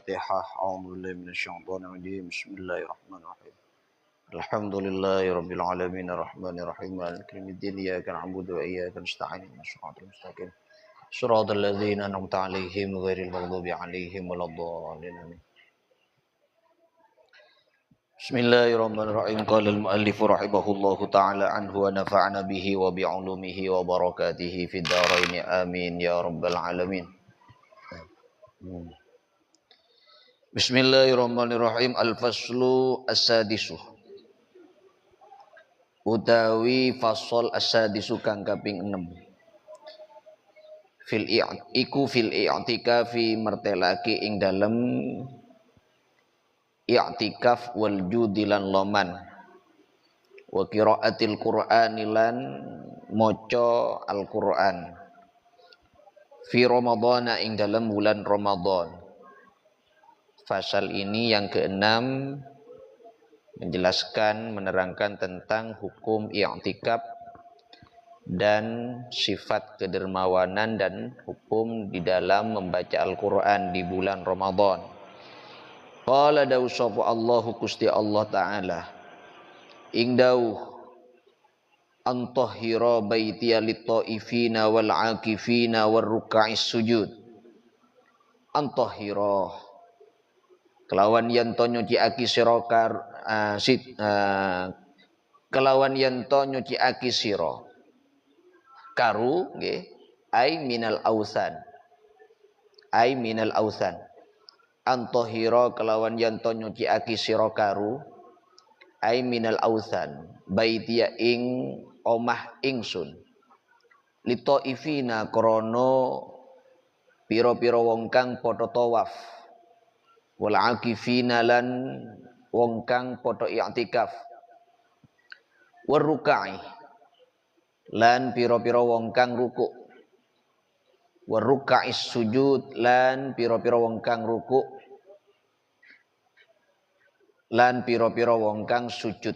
الفاتحة. أعوذ بالله من الشيطان الرجيم. بسم الله الرحمن الرحيم. الحمد لله رب العالمين الرحمن الرحيم مالك يوم الدين إياك نعبد وإياك نستعين اهدنا الصراط المستقيم صراط الذين أنعمت عليهم غير المغضوب عليهم ولا الضالين آمين. بسم الله الرحمن الرحيم. قال المؤلف رحمه الله تعالى عنه ونفعنا به وبعلومه وبركاته في الدارين آمين يا رب العالمين. Bismillahirrahmanirrahim. Al-faslu as-sadisu utawi fasol as-sadisu kang kaping 6 fil i'tikafi martelake ing dalem i'tikaf wal judilan loman wa qiraatil qur'ani lan maca al-Qur'an fi ramadhana ing dalem bulan Ramadan. Fasal ini yang keenam menjelaskan, menerangkan tentang hukum i'tikaf dan sifat kedermawanan dan hukum di dalam membaca Al-Quran di bulan Ramadan. Qala dawuh sapa Allahu Gusti Allah Ta'ala ing dawuh antahhira baitiya lit-taifina wal 'akifina war ruk'is sujud. Antahhira kelawan yen to nyuciake sira kelawan yen to nyuciake sira karu nggih ai minal ausan antahira kelawan yen to nyuciake sira karu ai minal ausan baitia ing omah ingsun litaifina krana pira-pira wong kang padha tawaf wal akifina lan wong kang padha i'tikaf war ruk'i lan pira-pira wong kang ruku war ruk'is sujud lan pira-pira wong kang ruku lan pira-pira wong kang sujud.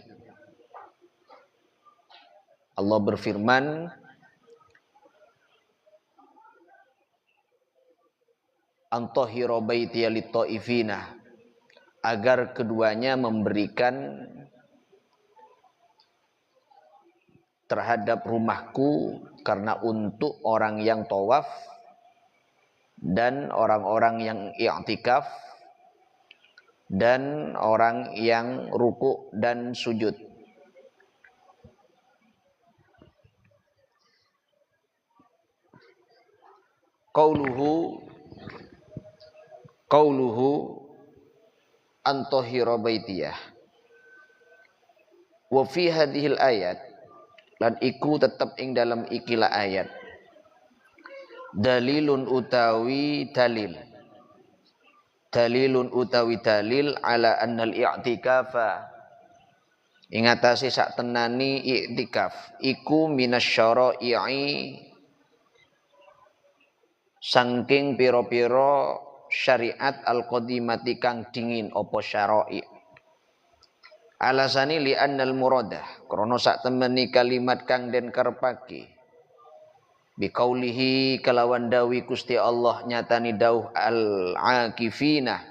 Allah berfirman antahira baitiya lit-taifina agar keduanya memberikan terhadap rumahku karena untuk orang yang tawaf dan orang-orang yang i'tikaf dan orang yang ruku dan sujud. Qauluhu antahira baitiyah wa fi hadhil ayat lan iku tetep ing dalam ikilah ayat dalilun utawi dalil ala annal i'tikafa ing atase sak tenani i'tikaf iku minasyara'i saking pira-pira syariat al-qadimati kang dingin apa syara'i. Alasani li annal muradah krana sak temeni kalimat kang den karepake biqaulihi kelawan dawi Gusti Allah nyatani dawuh al-akifina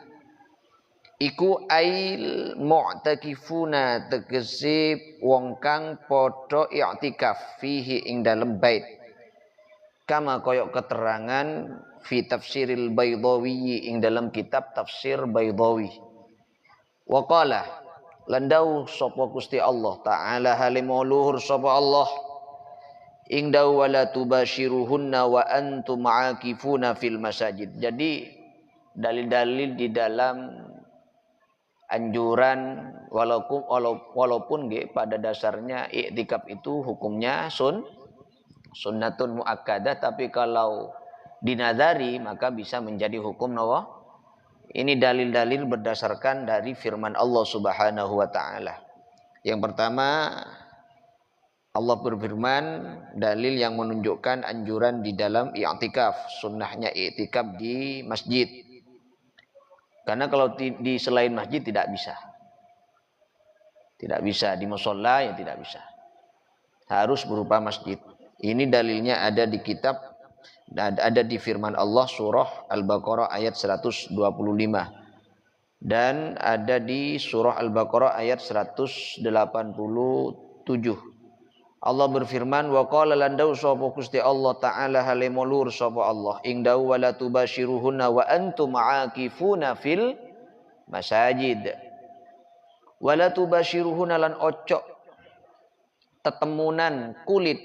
iku ail mu'takifuna tegese wong kang padha i'tikaf fihi ing dalem bait kama koyok keterangan fi tafsiril Baydawi ing dalam kitab tafsir Baydawi. Wa qala lan dawuh sapa Gusti Allah Ta'ala halimul luhur sapa Allah ing dawuh wala tubashiruhunna wa antum aakifuna fil masajid. Jadi dalil-dalil di dalam anjuran walaupun pada dasarnya i'tikaf itu hukumnya sunnatun muakkadah, tapi kalau dinadari maka bisa menjadi hukum nawa. Ini dalil-dalil berdasarkan dari firman Allah Subhanahu wa taala. Yang pertama Allah berfirman dalil yang menunjukkan anjuran di dalam i'tikaf, sunnahnya i'tikaf di masjid. Karena kalau di selain masjid tidak bisa. Tidak bisa di musholla ya tidak bisa. Harus berupa masjid. Ini dalilnya ada di kitab, ada di firman Allah surah Al-Baqarah ayat 125. dan ada di surah Al-Baqarah ayat 187. Allah berfirman, wa qala lan dawu sapa Gusti Allah taala hale mulur sapa Allah ing dawu wala tubashiruhunna wa antum aakifuna fil masajid. Wala tubashiruhunna lan ojo tetemunan kulit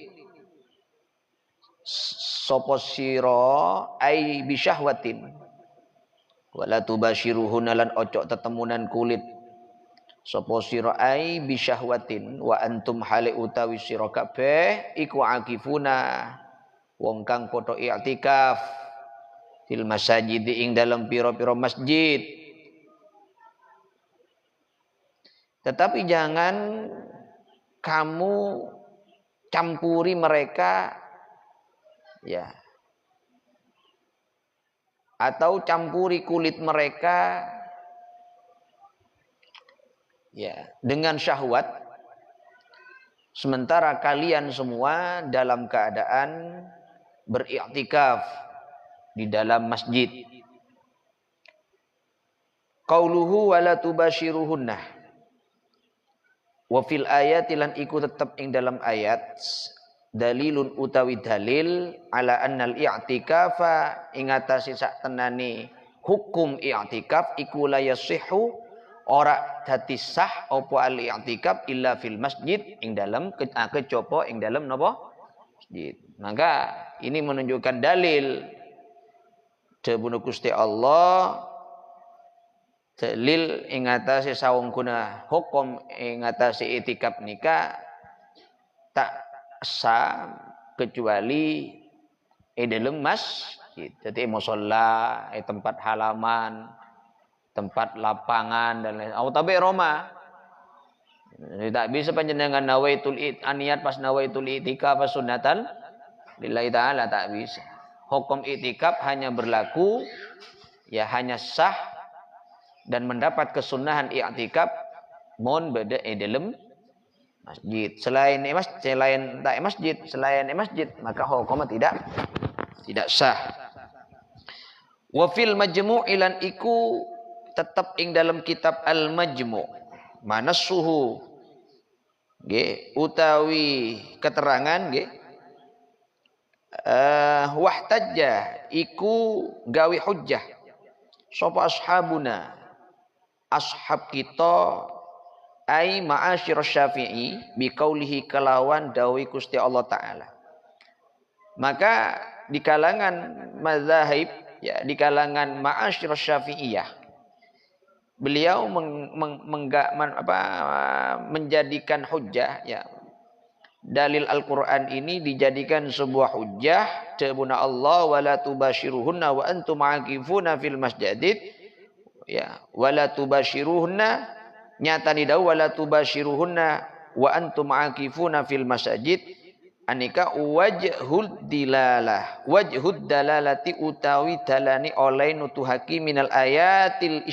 sapa sira ai bisyahwatin. Wala tubashiruhunna lan ojo tetemunan kulit sapa sira ai bisyahwatin wa antum hale utawi sira kabeh iku akifuna wong kang padha i'tikaf fil masajid ing dalam pira-pira masjid. Tetapi jangan kamu campuri mereka ya, atau campuri kulit mereka ya dengan syahwat sementara kalian semua dalam keadaan beriktikaf di dalam masjid. Qauluhu wala tubashiruhunna wa fil ayati lan iku tetep ing dalam ayat dalilun utawi dalil ala annal i'tikafa ing atase sak tenane hukum i'tikaf iku la yasihu ora dadi sah apa al i'tikaf illa fil masjid ing dalam kejaba ing dalam napa masjid. Maka ini menunjukkan dalil dawuh Gusti Allah dalil ing atase sawungkuna hukum ing atase i'tikaf nika tak sah kecuali dalam masjid. Jadi musalla, tempat halaman, tempat lapangan dan lain. Au tabe Roma. Jadi tak bisa panjenengan nawaitul aniat pas nawaitul i'tikaf sunnatan lillahi taala, tak bisa. Hukum i'tikaf hanya berlaku ya hanya sah dan mendapat kesunahan i'tikaf mon beda dalam masjid. Selain masjid maka hukumnya tidak sah. Wa fil majmu' ilan iku tetap ing dalam kitab Al-Majmu' manassuhu nggih utawi keterangan nggih wahtajja iku gawe hujjah sapa ashabuna ashab kita ai ma'asyir Syafi'i biqaulihi kelawan dawi Gusti Allah taala. Maka di kalangan mazahib ya di kalangan ma'asyir Syafi'iyah beliau menjadikan hujjah ya dalil Al-Qur'an ini dijadikan sebuah hujjah tabuna Allah wala tubashiruhunna wa antum aakifuna fil masjid ya wala tubashiruhunna nyatani dawu wala tubashiruhunna wa antum aakifuna fil masjid anika wajhud dalalati utawi dalani oleh nutuhaki minal ayatil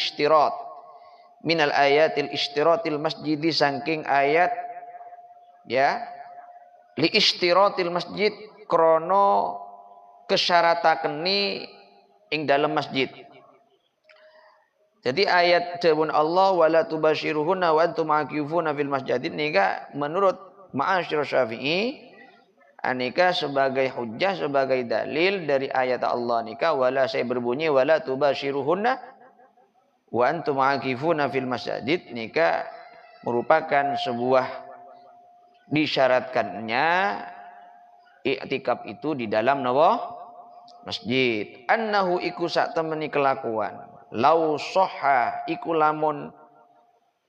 istiratil masjidi saking ayat ya li istiratil masjid krono kesyaratakeni ing dalam masjid. Jadi ayat dawuh Allah wala tubashiruhunna wa antum aakifuna fil masjid nika menurut ma'asyir Syafi'i anika sebagai hujjah sebagai dalil dari ayat Allah nika wala saya berbunyi wala tubashiruhunna wa antum aakifuna fil masjid nika merupakan sebuah disyaratkannya i'tikaf itu di dalam nawa masjid. Annahu iku sak temeni kelakuan lau soha iku lamun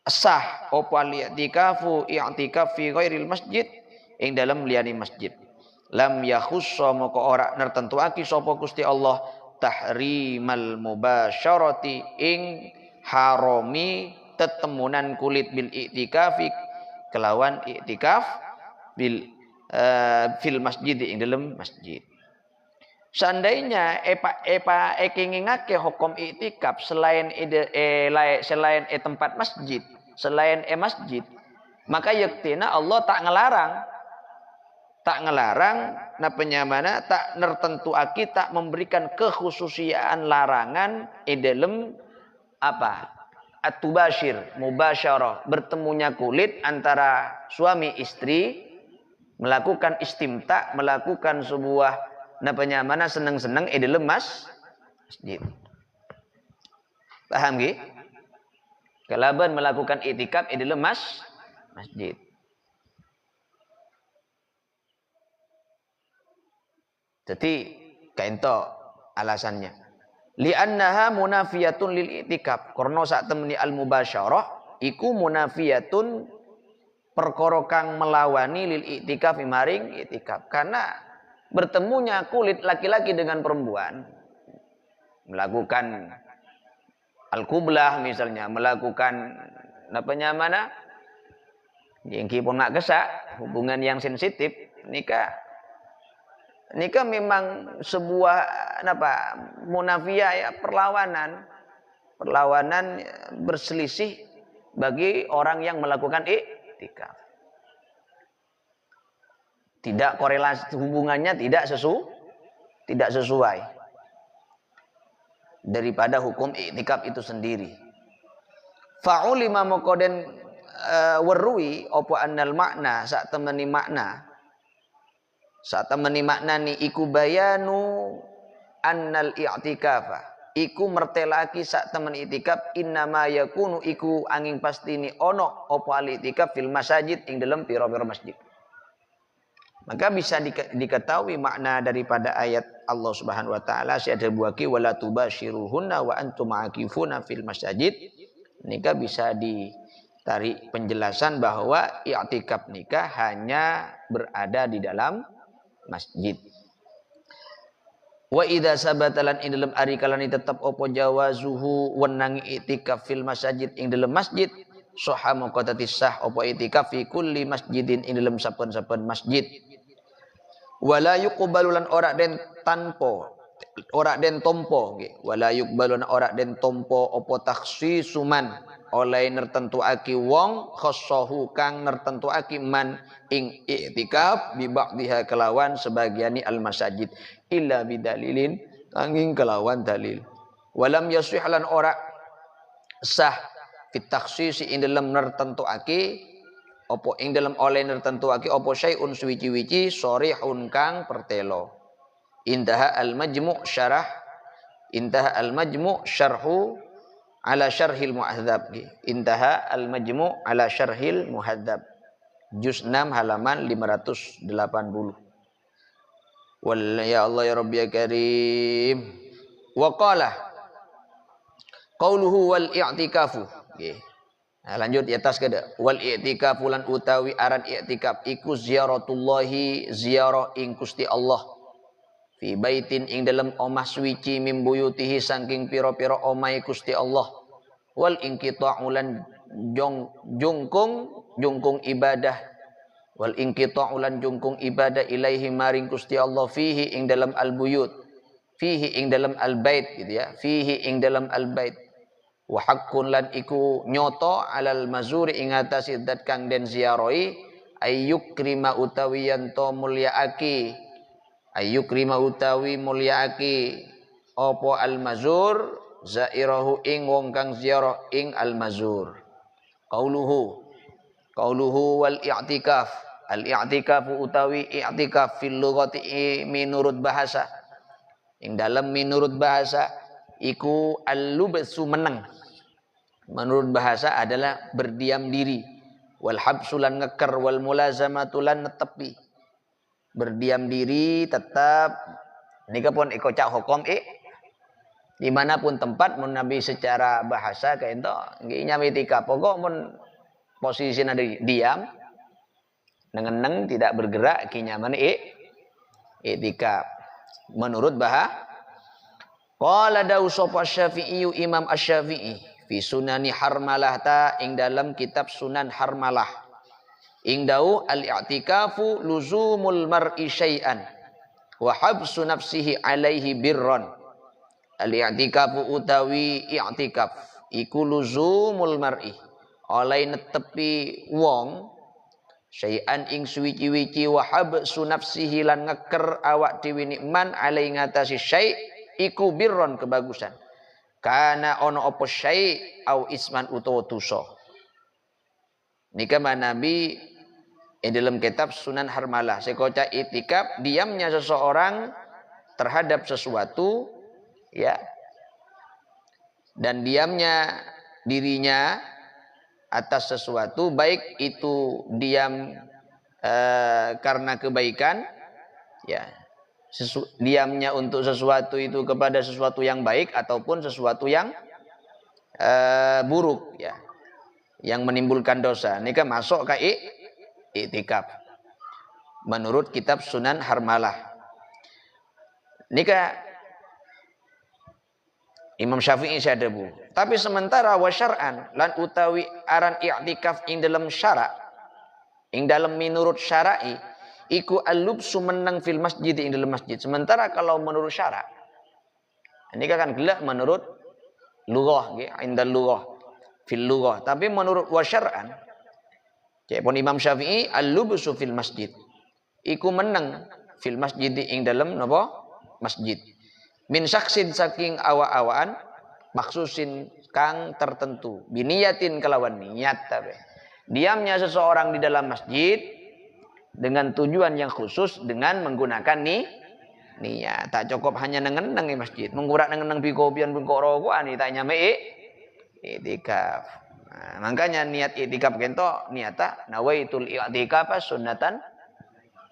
sah apa i'tikafu i'tikaf fi ghairil masjid ing dalam liyane masjid lam yakhussa moko ora nertentuake sapa Gusti Allah tahrimal mubasyarati ing harami tetemunan kulit bil i'tikafi kelawan i'tikaf bil fil masjid ing dalam masjid. Seandainya ekingingake hukum i'tikaf selain tempat masjid, selain masjid, maka yaktina Allah tak ngelarang penyamana tak nertentuaki tak memberikan kekhususiaan larangan dalam apa at-tubashir, mubasyarah, bertemunya kulit antara suami istri, melakukan istimta, melakukan sebuah mana senang-senang di dalam masjid. Paham nggih? Kalaban melakukan i'tikaf di dalam masjid. Jadi kaento alasannya. Li'annaha munafiyatun lil i'tikaf. Karena sak temeni al mubasyarah iku munafiyatun perkara kang melawani lil i'tikaf maring i'tikaf. Karena bertemunya kulit laki-laki dengan perempuan melakukan al-qublah misalnya, melakukan mana? Yang pun nak kesak, hubungan yang sensitif, nikah memang sebuah munafiyah ya, perlawanan berselisih bagi orang yang melakukan i'tikaf. Tidak korelasi, hubungannya tidak sesuai daripada hukum i'tikaf itu sendiri. Fa'ulima maqaden werui apa annal makna sak temeni makna ni iku bayanu annal i'tikafa iku mertelaki sak temen i'tikaf innama yakunu iku angin pastini ono apa al i'tikaf fil masajid ing dalam pira-pira masjid. Maka bisa diketahui makna daripada ayat Allah Subhanahu wa taala syadal buaki wala tubashiruhunna wa antum aakifuna fil masajid. Nikah bisa ditarik penjelasan bahwa i'tikaf nikah hanya berada di dalam masjid. Wa idza sabatalan ing dalam ari kalani tetep apa jawazuhu wenang i'tikaf fil masajid ing dalam masjid sahha maqatatis sah apa i'tikaf fi kulli masjidin ing dalam saben-saben masjid. Wala yuqbalu lan ora den tanpa ora den tompo nggih. Wala yuqbalu lan ora den tompo apa takhsisuman oleh nertentuake wong khassahu kang nertentuake man ing i'tikaf bi ba'dihha kelawan sebagiani al masajid illa bidalilin angin kelawan dalil. Walam yasih lan ora sah fit takhsisi ing dalam nertentuake apa ing dalam oleh nertentuake apa syai'un suwici-wici sharihun kang pertelo. Intaha al majmu' syarhu ala syarhil muhadzab. Intaha al majmu' ala syarhil muhadzab. Juz 6 halaman 580. Wal ya Allah ya Rabbi ya Karim. Wa qala qauluhu wal i'tikafu. Nggih. Nah, lanjut di atas kada. Wal i'tikafu lan utawi aran i'tikaf iku ziyaratullahi ziarah ing Gusti Allah. Fi baitin ing dalam omah suci mim buyutihi saking pira-pira omahe Gusti Allah. Wal inqita'u lan jungkung ibadah. Wal inqita'u lan jungkung ibadah ilaihi maring Gusti Allah fihi ing dalam al-buyut. Fihi ing dalam al-bait gitu ya. Fihi ing dalam al-bait. Wa haqqun lan iku nyoto alal mazuri ing atase zat kang den ziarahi ayyukrima utawi yanto mulyaaki ayyukrima utawi mulyaaki apa al mazur zairahu ing wong kang ziarah ing al mazur. Qauluhu wal i'tikaf al i'tikafu utawi i'tikaf fil lughati minurut bahasa ing dalam minurut bahasa iku al-lubsu meneng. Menurut bahasa adalah berdiam diri. Wal habsulan ngeker wal mulazamatulan netepi. Berdiam diri tetap nika pun iko cak hukum dimanapun tempat mun nabi secara bahasa kayak itu nggih nyami tika pokok mun posisi nadi diam nengeneng tidak bergerak ki nyaman i'tikaf menurut bahasa. Qala dawu sapa Syafi'i Imam Asy-Syafi'i fi Sunani Harmalah ta ing dalam kitab Sunan Harmalah. Ing dawu al-i'tikafu luzumul mar'i syai'an wa habsu nafsihi alaihi birran. Al-i'tikafu utawi i'tikaf iku luzumul mar'i oleh netepi wong syai'an ing suwici-wici wa habsu nafsihi lan ngeker awak dhewe nikman alai ngatasi syai' iku birron kebagusan. kana ono apa syai au isman utawa dosa. Nika Nabi dalam kitab Sunan Harmalah sekoca itikaf diamnya seseorang terhadap sesuatu ya, dan diamnya dirinya atas sesuatu, baik itu diam karena kebaikan ya, diamnya untuk sesuatu itu kepada sesuatu yang baik ataupun sesuatu yang buruk ya, yang menimbulkan dosa. Ini kan masuk ke iktikaf menurut kitab Sunan Harmalah. Nika Imam Syafi'i sadabu. Tapi sementara wasyar'an lan utawi aran i'tikaf ing dalam syara', ing dalam menurut syara'i iku al-lubsu menang fil masjid ing dalam masjid. Sementara kalau menurut syara', ini kan gelak menurut lughah nggih, indal lughah fil lughah. Tapi menurut wasyar'an cepon Imam Syafi'i al-lubsu fil masjid iku menang fil masjid ing dalam napa masjid. Min syaksin saking awa-awaan maksusin kang tertentu biniyatin kelawan niat. Tapi diamnya seseorang di dalam masjid dengan tujuan yang khusus dengan menggunakan niat. Tak cukup hanya nengeneng di masjid, menggurak nengeneng bikopian bengkok rokokan tak nyame i'tikaf. Nah, makanya niat i'tikaf kento niata nawaitul i'tikaf sunnatan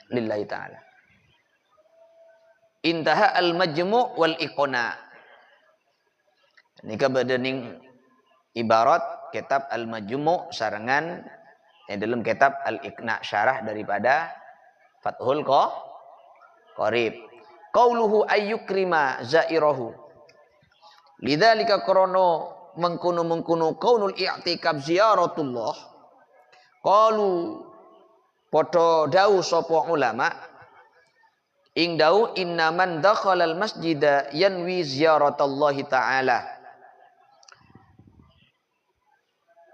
lillahi ta'ala. Intaha al-majmu' wal iqna. Ini kebedening ibarat kitab al-majmu' sarangan dalam kitab al-iqna syarah daripada Fathul Qorib. Qauluhu ayyukrima zairahu. Lidzalika krono mengkono qaulul i'tikaf ziyaratullah. Qalu padha dawuh sapa ulama ing dau innaman dakhalal masjida yanwi ziyaratallahi ta'ala.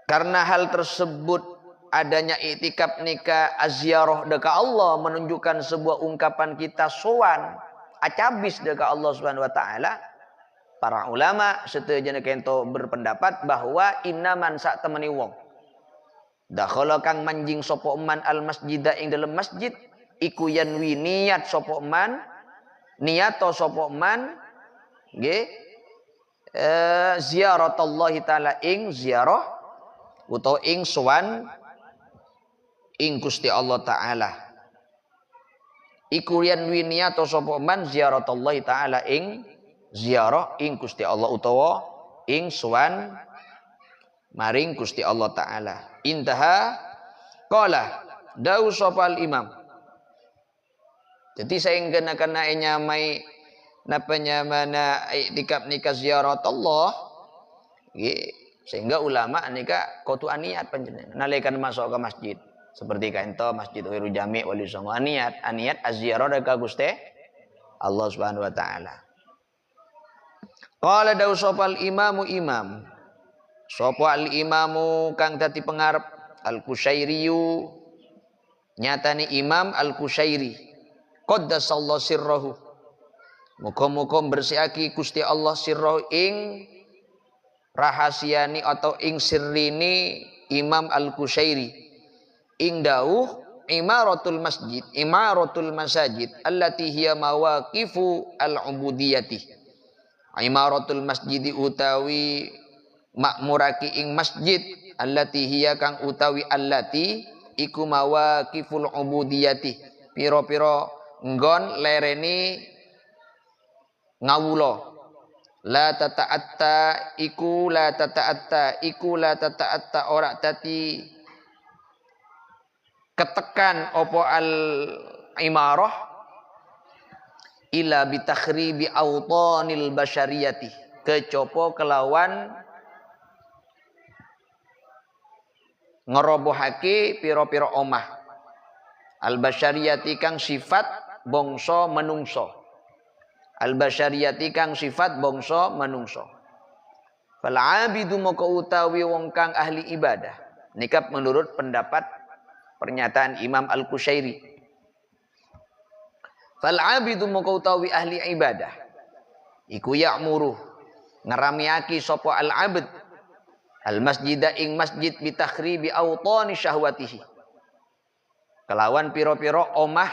Karena hal tersebut adanya i'tikaf nika aziarah deka Allah menunjukkan sebuah ungkapan kita sowan acabis deka Allah Subhanahu wa taala. Para ulama setejana kento berpendapat bahwa innaman sak temeni wong dakhala kang manjing sapa man al masjida ing dalam masjid iku yanwi niat sapa man niato sapa man nggih ziaratallahi taala ing ziarah utawa ing sowan ing Gusti Allah taala. Iku yanwi niato sapa man ziaratallahi taala ing ziarah ing Gusti Allah utawa ing sowan maring Gusti Allah taala. Intaha qala dawu sapa al imam. Jadi saya ingin kena nyamai napanya mana i'tikaf nikah ziarat Allah. Sehingga ulama nikah kudu aniat panjenengan nalaikan masuk ke masjid. Seperti kaento Masjid Khairul Jami' wali songo aniat az-ziarah ka Gusti Allah Subhanahu wa taala. Qala dawu sapa al imamu imam. Sapa al imamu kang dadi pengarep al-Qusyairiyu nyatani Imam al-Qusyairi. Qaddasallahu sirrahu. Muga-muga bersihake Gusti Allah sirrahu ing rahasiani atau ing sirrini Imam al-Qusyairi. Ing dawuh imaratul masajid allati hiya mawaqifu al-ubudiyati. Imaratul masjid utawi makmuraki ing masjid allati hiya kang utawi allati iku mawaqiful ubudiyati. Piro-piro nggon lereni ngawula la tata'atta iku la tata'atta ora dadi ketekan opo al imarah ila bitakhribi awtanil basyariyati kecopo kelawan ngerobohake piro-piro omah al basyariyati kang sifat bangsa menungso. Al-basyariyati kang sifat bangsa menungso. Fal abidu maka utawi wong kang ahli ibadah. Nikap menurut pendapat pernyataan Imam Al-Qusyairi. Fal abidu maka utawi ahli ibadah. Iku ya'muru ngaramiaki sapa al-abd al-masjida ing masjid bi takhribi awtani syahwatihi. Kelawan piro-piro omah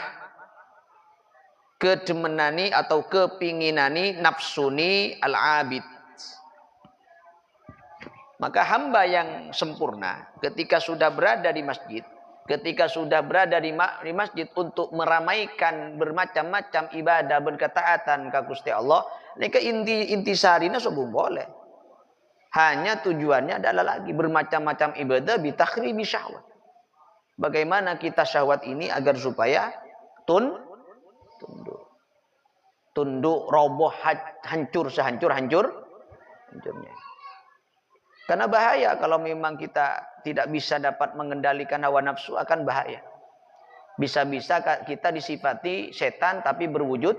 kedemenani atau kepinginani nafsuni al-abid. Maka hamba yang sempurna ketika sudah berada di masjid, ketika sudah berada di masjid untuk meramaikan bermacam-macam ibadah berketaatan ka Gusti Allah, nika intisarina sobung boleh. Hanya tujuannya adalah lagi bermacam-macam ibadah bitakhribi syahwat. Bagaimana kita syahwat ini agar supaya tunduk roboh hancur hancurnya. Karena bahaya kalau memang kita tidak bisa dapat mengendalikan hawa nafsu, akan bahaya. Bisa-bisa kita disifati setan tapi berwujud.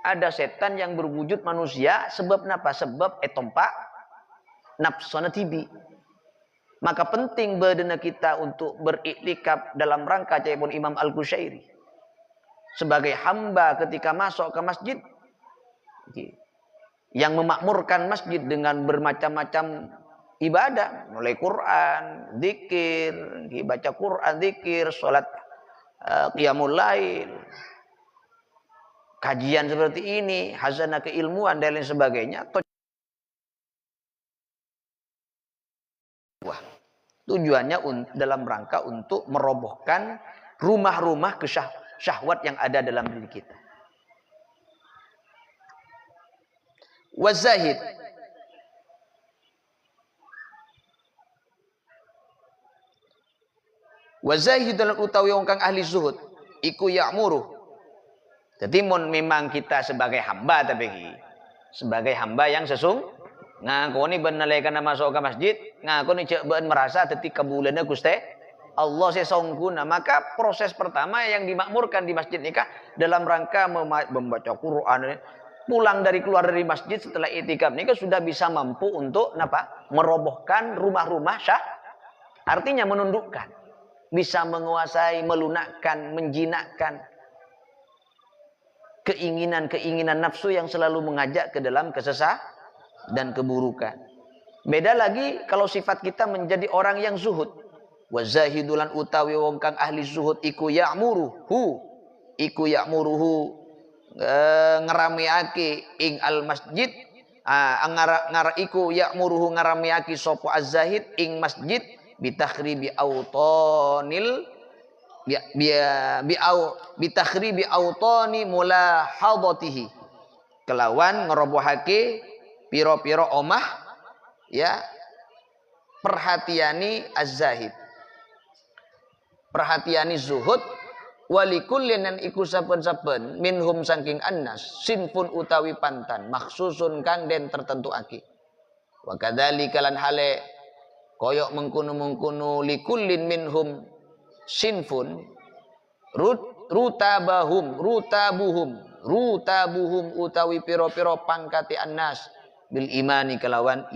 Ada setan yang berwujud manusia sebab apa? Sebab etompa nafsuna tibi. Maka penting badana kita untuk beriktikaf dalam rangka caipun Imam Al-Qushairi. Sebagai hamba ketika masuk ke masjid, yang memakmurkan masjid dengan bermacam-macam ibadah, mulai Quran, zikir, baca Quran, zikir, salat qiyamul lail, kajian seperti ini, hazanah keilmuan dan lain sebagainya. Tujuannya dalam rangka untuk merobohkan rumah-rumah syahwat yang ada dalam diri kita. Wazahid, wazahid dalam utawi wong kang ahli zuhud iku ya'muru. Jadi memang kita sebagai hamba, tapi sebagai hamba yang ngakoni benalaikan masuk ke masjid, ngakoni cek ben merasa ketika bulannya Gusti Allah sesungguhnya. Maka proses pertama yang dimakmurkan di masjid nikah dalam rangka membaca Quran. Pulang keluar dari masjid setelah itikaf nikah sudah bisa mampu untuk merobohkan rumah-rumah artinya menundukkan, bisa menguasai, melunakkan, menjinakkan keinginan-keinginan nafsu yang selalu mengajak ke dalam kesesatan dan keburukan. Beda lagi kalau sifat kita menjadi orang yang zuhud. Wa zahidulan utawi wong kang ahli zuhud iku ya'muruhu ngeramiake ing al masjid, iku ya'muruhu ngeramiake sapa az-zahid ing masjid bitakhribi autonil bitakhribi autoni mulahadatihi, kelawan ngerobohake piro-piro omah ya perhatiani az-zahid, perhatiani zuhud. Walikullin dan iku saben-saben minhum saking annas sinfun utawi pantan maksusun kang den tertentuake. Wa kadzalika lan hale koyok mengkono likullin minhum sinfun rutabuhum utawi piro-piro pangkati annas bil imani kelawan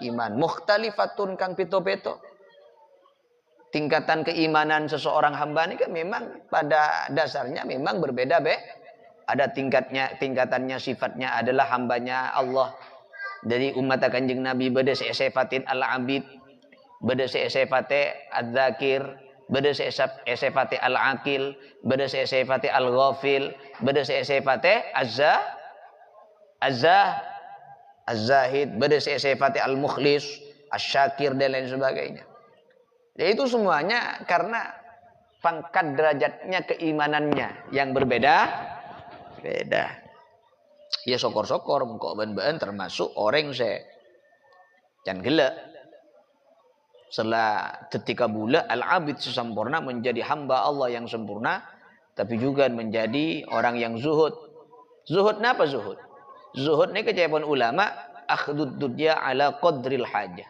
iman mukhtalifatun kang pito-pito. Tingkatan keimanan seseorang hamba ini kan memang pada dasarnya memang berbeda ada tingkatannya, sifatnya adalah hambanya Allah dari umat Kanjeng Nabi. Beda sifatin al-abid, beda sifatin al-dzakir, beda sifatin al-aqil, beda sifatin al-ghafil, beda sifatin az-zahid, beda sifatin al-mukhlis, asy-syakir dan lain sebagainya. Ya itu semuanya karena pangkat derajatnya keimanannya yang beda. Ya sokor-sokor mengko ben-ben termasuk orang can gelek. Setelah ketika bula al-abid sempurna menjadi hamba Allah yang sempurna, tapi juga menjadi orang yang zuhud. Zuhud napa zuhud? Zuhud ini kecapan ulama akhdud dunya ala qadril hajah.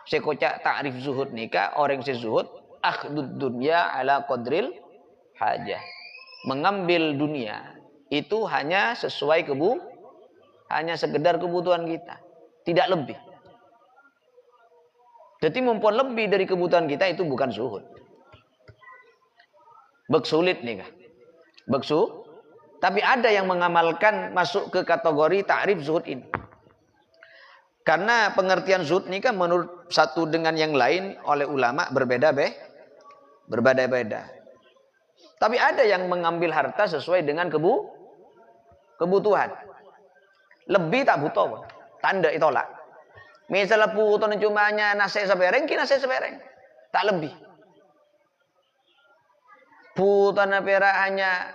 Sekocak ta'rif zuhud nikah orang sezuhud akhdud dunya ala qadril hajah. Mengambil dunia itu hanya sesuai hanya sekedar kebutuhan kita, tidak lebih. Jadi mumpun lebih dari kebutuhan kita itu bukan zuhud. Bek sulit nikah. Tapi ada yang mengamalkan masuk ke kategori ta'rif zuhud ini. Karena pengertian zuhud ini kan menurut satu dengan yang lain oleh ulama berbeda-beda. Tapi ada yang mengambil harta sesuai dengan kebutuhan. Lebih tak butuh, tanda itolak. Misalnya puton cuma hanya nasi sebereng, kina nasi sebereng. Tak lebih. Puton perak hanya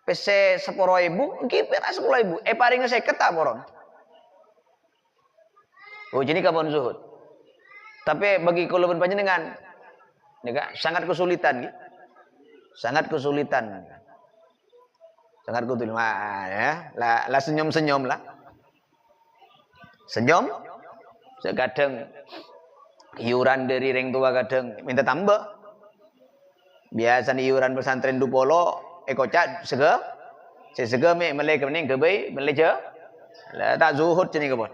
PC 10.000, ki perak 10.000. Paling saya ketak boron. Oh jadi kapan zuhud. Tapi bagi kolom panjenengan, sangat kesulitan, sangat kesulitan. Sangat kesulitan, ya. Lah senyum-senyum lah. Senyum. Sekadang iuran dari ring tua kadang minta tambah. Biasa iuran pesantren Dupolo, kocak sega. Sega melek kening kebai, melek lah tak zuhud sini kebon.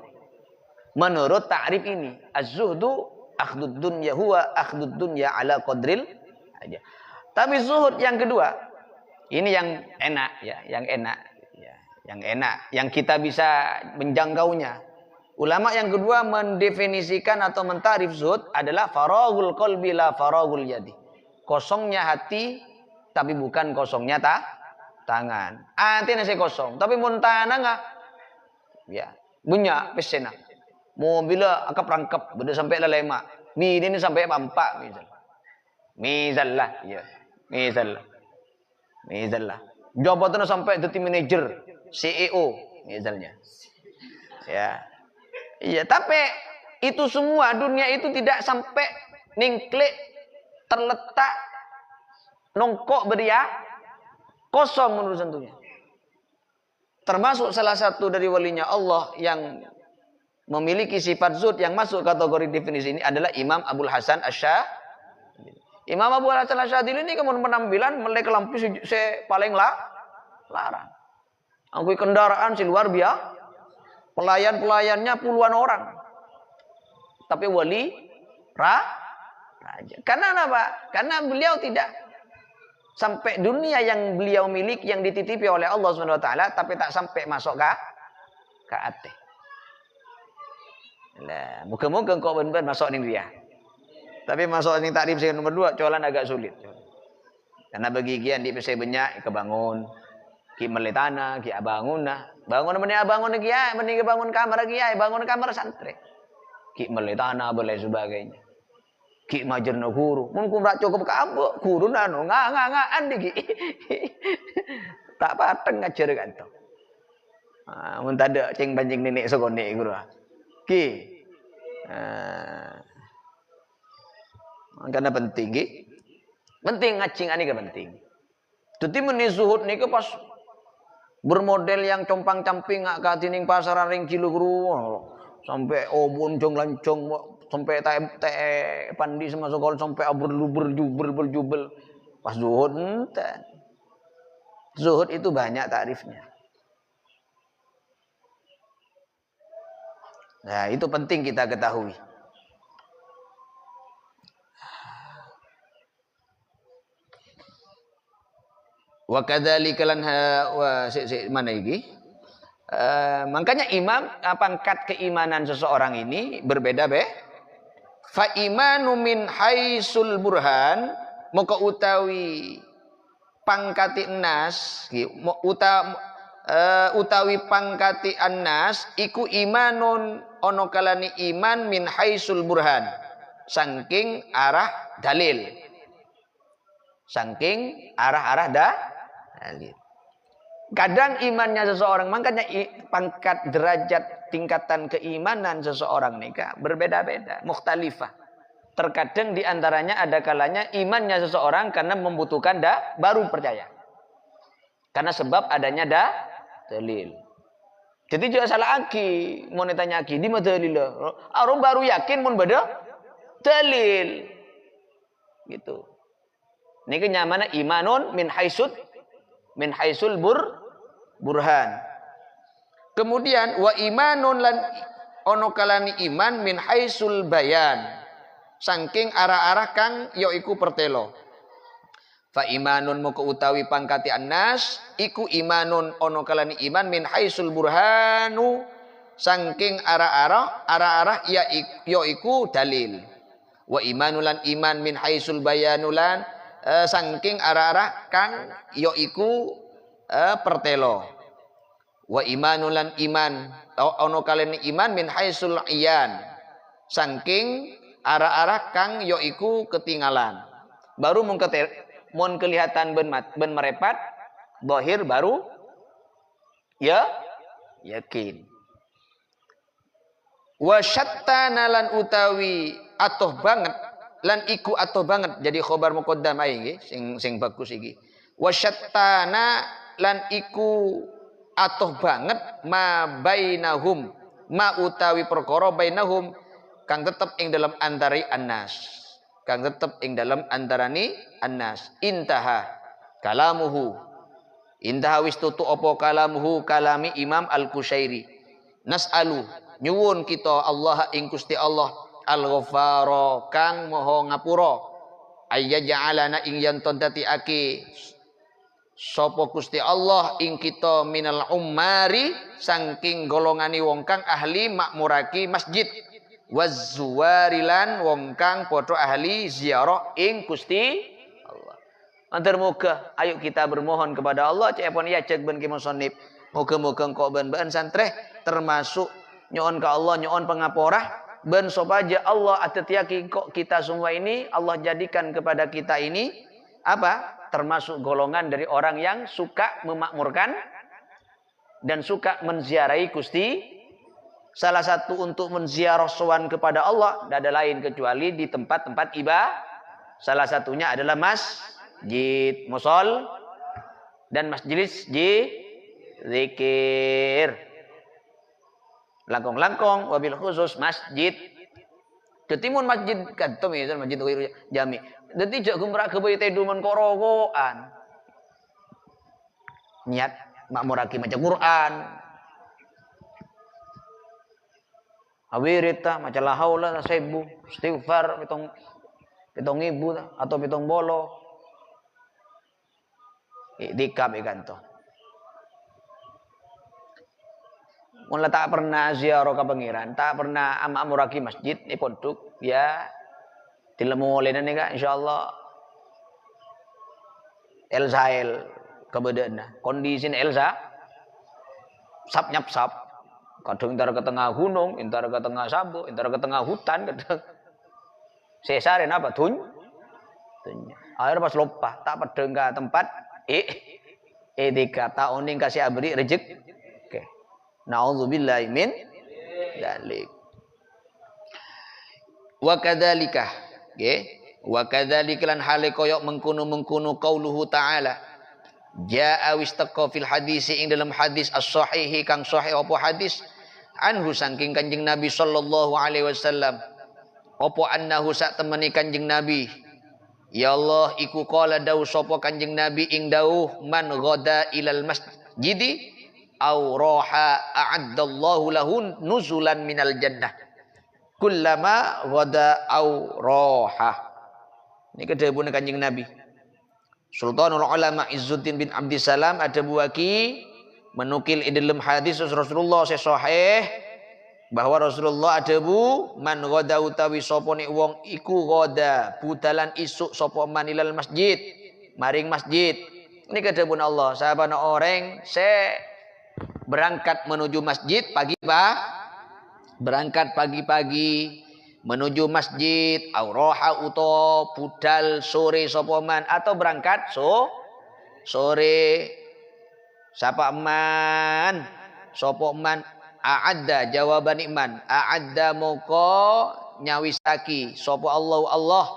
Menurut ta'rif ini, az-zuhdu akhdud dunya huwa akhdud dunya ala qadril aja. Tapi zuhud yang kedua, ini yang enak ya, yang enak ya, yang enak, yang kita bisa menjangkaunya. Ulama yang kedua mendefinisikan atau mentarif zuhud adalah faragul qalbi la faragul yadi. Kosongnya hati tapi bukan kosongnya tangan. Hati nasi kosong, tapi mun tangan ya, bunyak pesena. Mobil akap rangkap, benda sampai lelema. Ini sampai pampak misal lah, ya. Misal lah. Jabatannya sampai deputy manager, CEO misalnya. Ya. Iya, tapi itu semua dunia itu tidak sampai ningklik terletak nongkok beria kosong menurut tentunya. Termasuk salah satu dari walinya Allah yang memiliki sifat zuhud yang masuk kategori definisi ini adalah Imam Abul Hasan Asy-Syadzili. Imam Abul Hasan Asy-Syadzili ini kemun penampilan melek lampu se paling larang. Angkui kendaraan si luar biasa. Pelayan-pelayannya puluhan orang. Tapi wali raja. Karena apa? Karena beliau tidak sampai dunia yang beliau miliki yang dititipi oleh Allah Subhanahu wa taala tapi tak sampai masuk ke hati. Lah, muka-muka kok benar masuk ning dia. Tapi masuk ning takrif sing nomor 2 colan agak sulit. Karena bagi kian di PC banyak kebangun, ki meletana, ki abangun nah. Bangun meni abangun kiai, meni bangun kamar kiai, bangun kamar santri. Ki meletana boleh sebagainya. Ki majerna guru, mun ku rak cukup kabuk, guru nanu ngak andi ki. Tak pateng ngajar kanto. Mun tak ada cing banjing nenek sekone guru. Ki. Karena penting ki. Penting ngacing ani ke penting. Dadi meni zuhud niku pas bermodel yang compang-camping ngak katining pasaran ring Ciluguru sampai boncong lancong sampai teh pandi sama sekolah sampai berjubel pas zuhud enten. Zuhud itu banyak takrifnya. Nah, itu penting kita ketahui. Wa kadzalika lan mana iki? Makanya imam pangkat keimanan seseorang ini berbeda fa imanu min haisul burhan maka utawi pangkati nas utawi pangkati annas iku imanun ono kalani iman min haisul burhan saking arah dalil saking arah-arah dalil. Kadang imannya seseorang, makanya pangkat derajat tingkatan keimanan seseorang nikah berbeda-beda, mukhtalifah. Terkadang diantaranya ada kalanya imannya seseorang karena membutuhkan baru percaya. Karena sebab adanya dalil. Jadi juga salah aki, mau ditanya aki, di mana dalil? Orang baru yakin mun beda dalil. Gitu. Ini kenyamanan imanun min haisul burhan. Kemudian wa imanun lan ono kalani iman min haisul bayan. Saking arah-arah kang yaiku pertelo. Fa imanun muka utawi pangkati annas iku imanun ono kalani iman min haisul burhanu saking arah-arah ya iku dalil. Wa imanulan iman min haisul bayanulan saking arah-arah kang ya iku pertelo. Wa imanulan iman ono kalani iman min haisul iyan saking arah-arah kang ya iku ketinggalan. Baru mun kelihatan ben merepat zahir baru ya yakin. Wa syattana lan utawi atuh banget lan iku atuh banget jadi khobar muqaddam ae nggih sing bagus iki. Wa syattana lan iku atuh banget ma bainahum ma utawi perkara bainahum kang tetep ing dalam antari annas. Kang tetep ing dalam antarani annas. Intaha kalamuhu. Intaha wis tutu apa kalamuhu kalami Imam Al-Qushairi. Nas'alu nyuwun kita Allah ing Gusti Allah Al-Ghaffara kang maha ngapura. Ayyaj'alana ing yen dadiake sapa Gusti Allah ing kita minal ummari saking golongane wong kang ahli makmuraki masjid. Wazzuwarilan wong kang padha ahli ziarah ing Gusti Allah. Antar muga ayo kita bermohon kepada Allah cek pun ya cek ben ki musannif. Moga-moga engko ben santreh termasuk nyoon ka Allah nyoon pangapora ben sopaja Allah atetiaki kok kita semua ini Allah jadikan kepada kita ini apa? Termasuk golongan dari orang yang suka memakmurkan dan suka menziarahi Gusti. Salah satu untuk menziarah sowan kepada Allah tidak ada lain kecuali di tempat-tempat ibadah. Salah satunya adalah masjid, musol dan majelis zikir. Langkong-langkong wabil khusus masjid. Ketimun masjid kantum ya masjid jami. Dadi jak gumrak kebayi teduman korogoan. Niat makmuraki maca Quran. Awirita maca la haula sebu istighfar pitong ibu atau pitong bolo dikap ikan to. Mula tak pernah ziarah ke pangeran, tak pernah amuraki masjid ni pondok ya dilemu oleh nani kak insyaallah Elzail kebedaannya kondisi Elza sap nyap sap. Kadang entar ke tengah gunung, entar ke tengah sabuk, entar ke tengah hutan, kadang sesarin apa akhir pas lupa tak pedeng ke tempat tiga tahun ini kasih abri rejek. Oke. Nauzubillahi min dzalik. Wa kadzalika, nggih. Wa kadzalika lan hale koyok mengkono qauluhu ta'ala. Ja'a wistaqa fil hadis ing dalam hadis as-sahihi kang sahih apa hadis anhu saking Kanjeng Nabi sallallahu alaihi wasallam apa annahu sak temeni Kanjeng Nabi ya Allah iku qala dawuh sapa Kanjeng Nabi ing dawuh man ghada ilal masjidi aw raha a'addallahu lahu nuzulan minal jannah kullama ghada aw raha. Ini kedawuhan Kanjeng Nabi. Sultanul Ulama Izzuddin bin Abdissalam ada buaki menukil dalam hadis Rasulullah sahih bahwa Rasulullah ada bu man ghada utawi sapa nek wong iku ghada budalan isuk sapa man ilal masjid maring masjid. Ini kedawuhan Allah sabana orang berangkat menuju masjid berangkat pagi-pagi menuju masjid auroha uto budal sore sopoman atau berangkat sore sapa man sopoman a'adda jawaban iman a'adda moko nyawisaki sopo Allah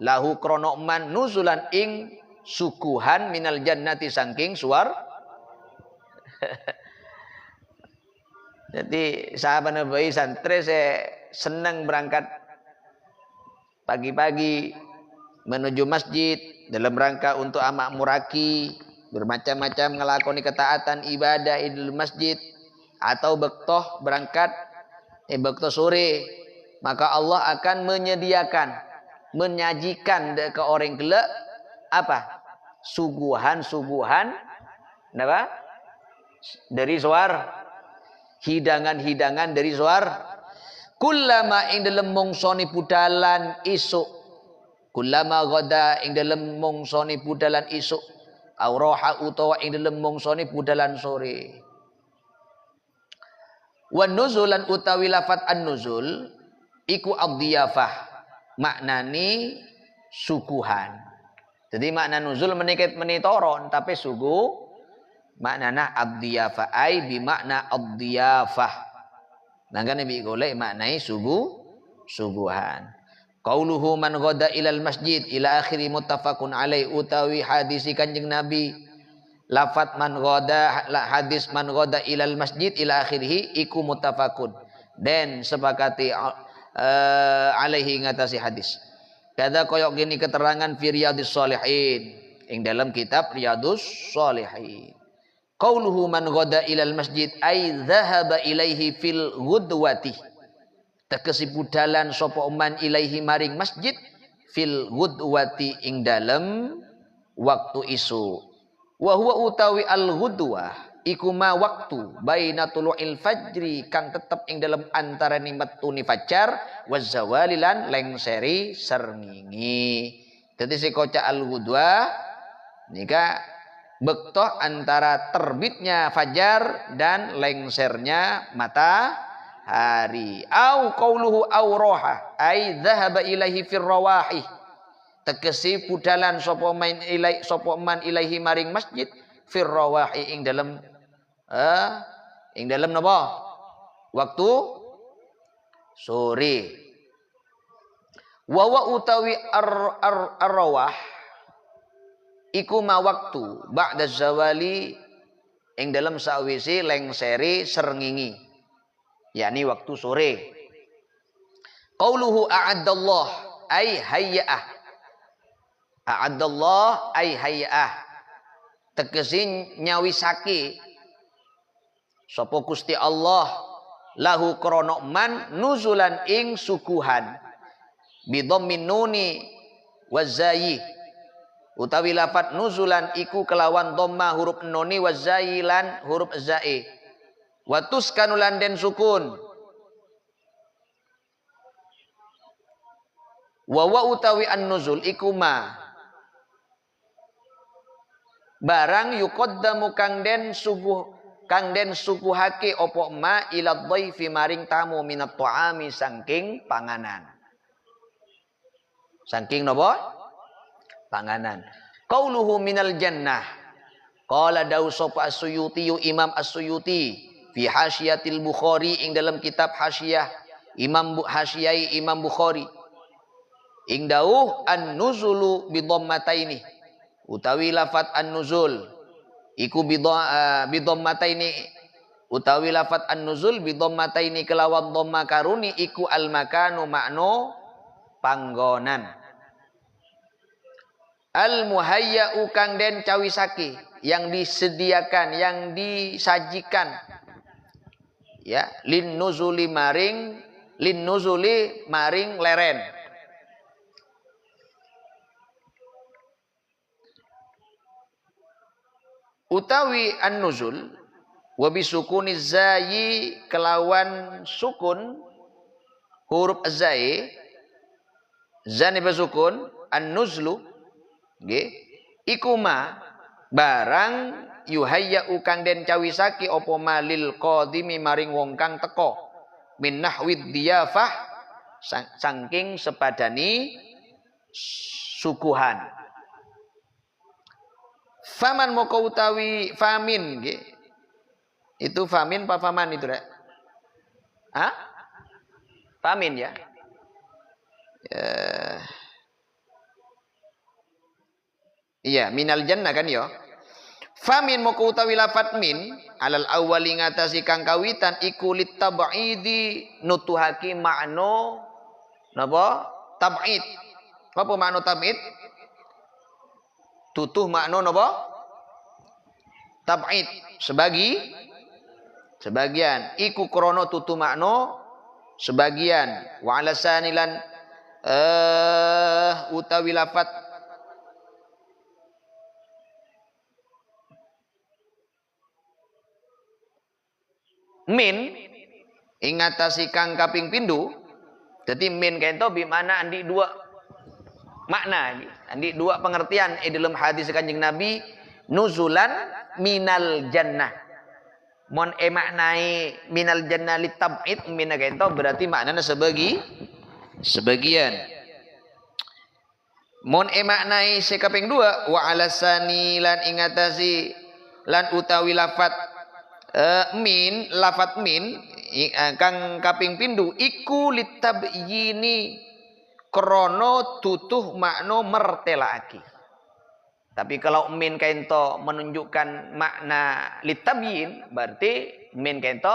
lahu krono man nuzulan ing sukuhan minal jannati saking suar. Jadi sahabat Nabi santri saya senang berangkat pagi-pagi menuju masjid dalam rangka untuk amakmuraki bermacam-macam ngelakoni ketaatan ibadah idul masjid atau bektoh berangkat bektoh sore maka Allah akan menyajikan ke orang gelak apa? Suguhan napa? Dari suar, hidangan-hidangan dari suar. Kullama ing dalem mongsone budalan isuk, kullama ghada ing dalem mongsone budalan isuk, auroha utawa ing dalem mongsone budalan sore. Wan nuzulan utawi lafat an-nuzul iku ad-dhiyafah, maknani suguhan. Jadi makna nuzul menikah menitoron, tapi sugu maknana ad-dhiyafah ai bi makna ad-dhiyafah. Nangkane bi golek maknai suguhan. Qauluhu man ghada ilal masjid ila akhiri muttafaqun alai utawi hadis Kanjeng Nabi. Lafat man ghada, hadis man ghada ilal masjid ila akhirih iku muttafaqun. Dan sepakati alaihi ngatasi hadis. Kada koyok gini keterangan fi Riyadhus Shalihin ing dalam kitab Riyadhus Shalihin. Qauluhu man ghada ilal masjid ay dhahaba ilaihi fil ghudwati. Tegese budalan sapa man ilaihi maring masjid fil ghudwati ing dalem waktu isu. Wa huwa utawi al ghudwah iku ma waktu baina tulu'il fajri kang tetep ing dalem antarané metune fajar wa zawali lan lengseri srengenge. Dadi sikoca al ghudwah nika bektoh antara terbitnya fajar dan lengsernya matahari. Au qauluhu auroha ay dhahaba ilaihi fir rawahi. Tegese budalan sapa man ilaihi maring masjid fir rawahi ing dalem napa? Waktu sore. Wa utawi ar-rawah iku ma waktu ba'da zawali ing dalam sawise lengseri srengenge, yakni waktu sore. Qauluhu a'addallah ay hayya'ah. A'addallah ay hayya'ah. Tegese nyawisake sapa Gusti Allah lahu krana man nuzulan ing suguhan bidhammin nuni wazayyi. Utawi lafat nuzulan iku kelawan dhamma huruf nuni wa zailan huruf zai. Wa tuskanulan den sukun. Wa utawi an-nuzul iku ma barang yuqaddamu kang den suguhake apa ma ila dhaifi maring tamu minat ta'ami saking panganan. Saking napa? Panganan. Qauluhu minal jannah. Qala dawu sapa As-Suyuti Imam As-Suyuti fi Hasyiatil Bukhari ing dalam kitab Hasyiyah Imam Bukhari. Ing dawuh an-nuzulu bi dhammataini. Utawi lafat an-nuzul iku bi dhammataini. Utawi lafat an-nuzul bi dhammataini kelawan dhamma karuni iku al-makanu makno panggonan. Al-muhayya'u kang den cawisake, yang disediakan, yang disajikan. Ya, lin nuzuli maring leren. Utawi an-nuzul wa bisukuni zayi kelawan sukun huruf zai zani basukun an-nuzlu nggih iku ma barang yuhayya'u kang den cawisake apa malil qadimi maring wong kang teka min nahwid diyafah saking sepadani suguhan. Faman moko utawi famin nggih itu famin apa faman itu rek? Hah? Famin ya. Iya, minal jannah kan ya. Famin moko utawi lafat min alal awwali ngatasi kang kawitan iku litab'idi nutuhaki makna napa? Tab'id. Apa makna tab'id? Tutuh makna napa? Tab'id. Sebagian iku krana tutuh makna sebagian wa alasanilan utawi lafat min ingatasi kang kaping pindu. Jadi min kento bimana andi dua makna, andi dua pengertian dalam hadis Kanjeng Nabi, nuzulan minal jannah. Mon maknai minal jannah litab'id min kento berarti maknanya sebagian. Mon maknai sekaping dua wa alasani lan ingatasi lan utawi lafat min lafat min kang kaping pindu iku litabyini krono tutuh makna mertelaaki. Tapi kalau min kento menunjukkan makna litabyin berarti min kento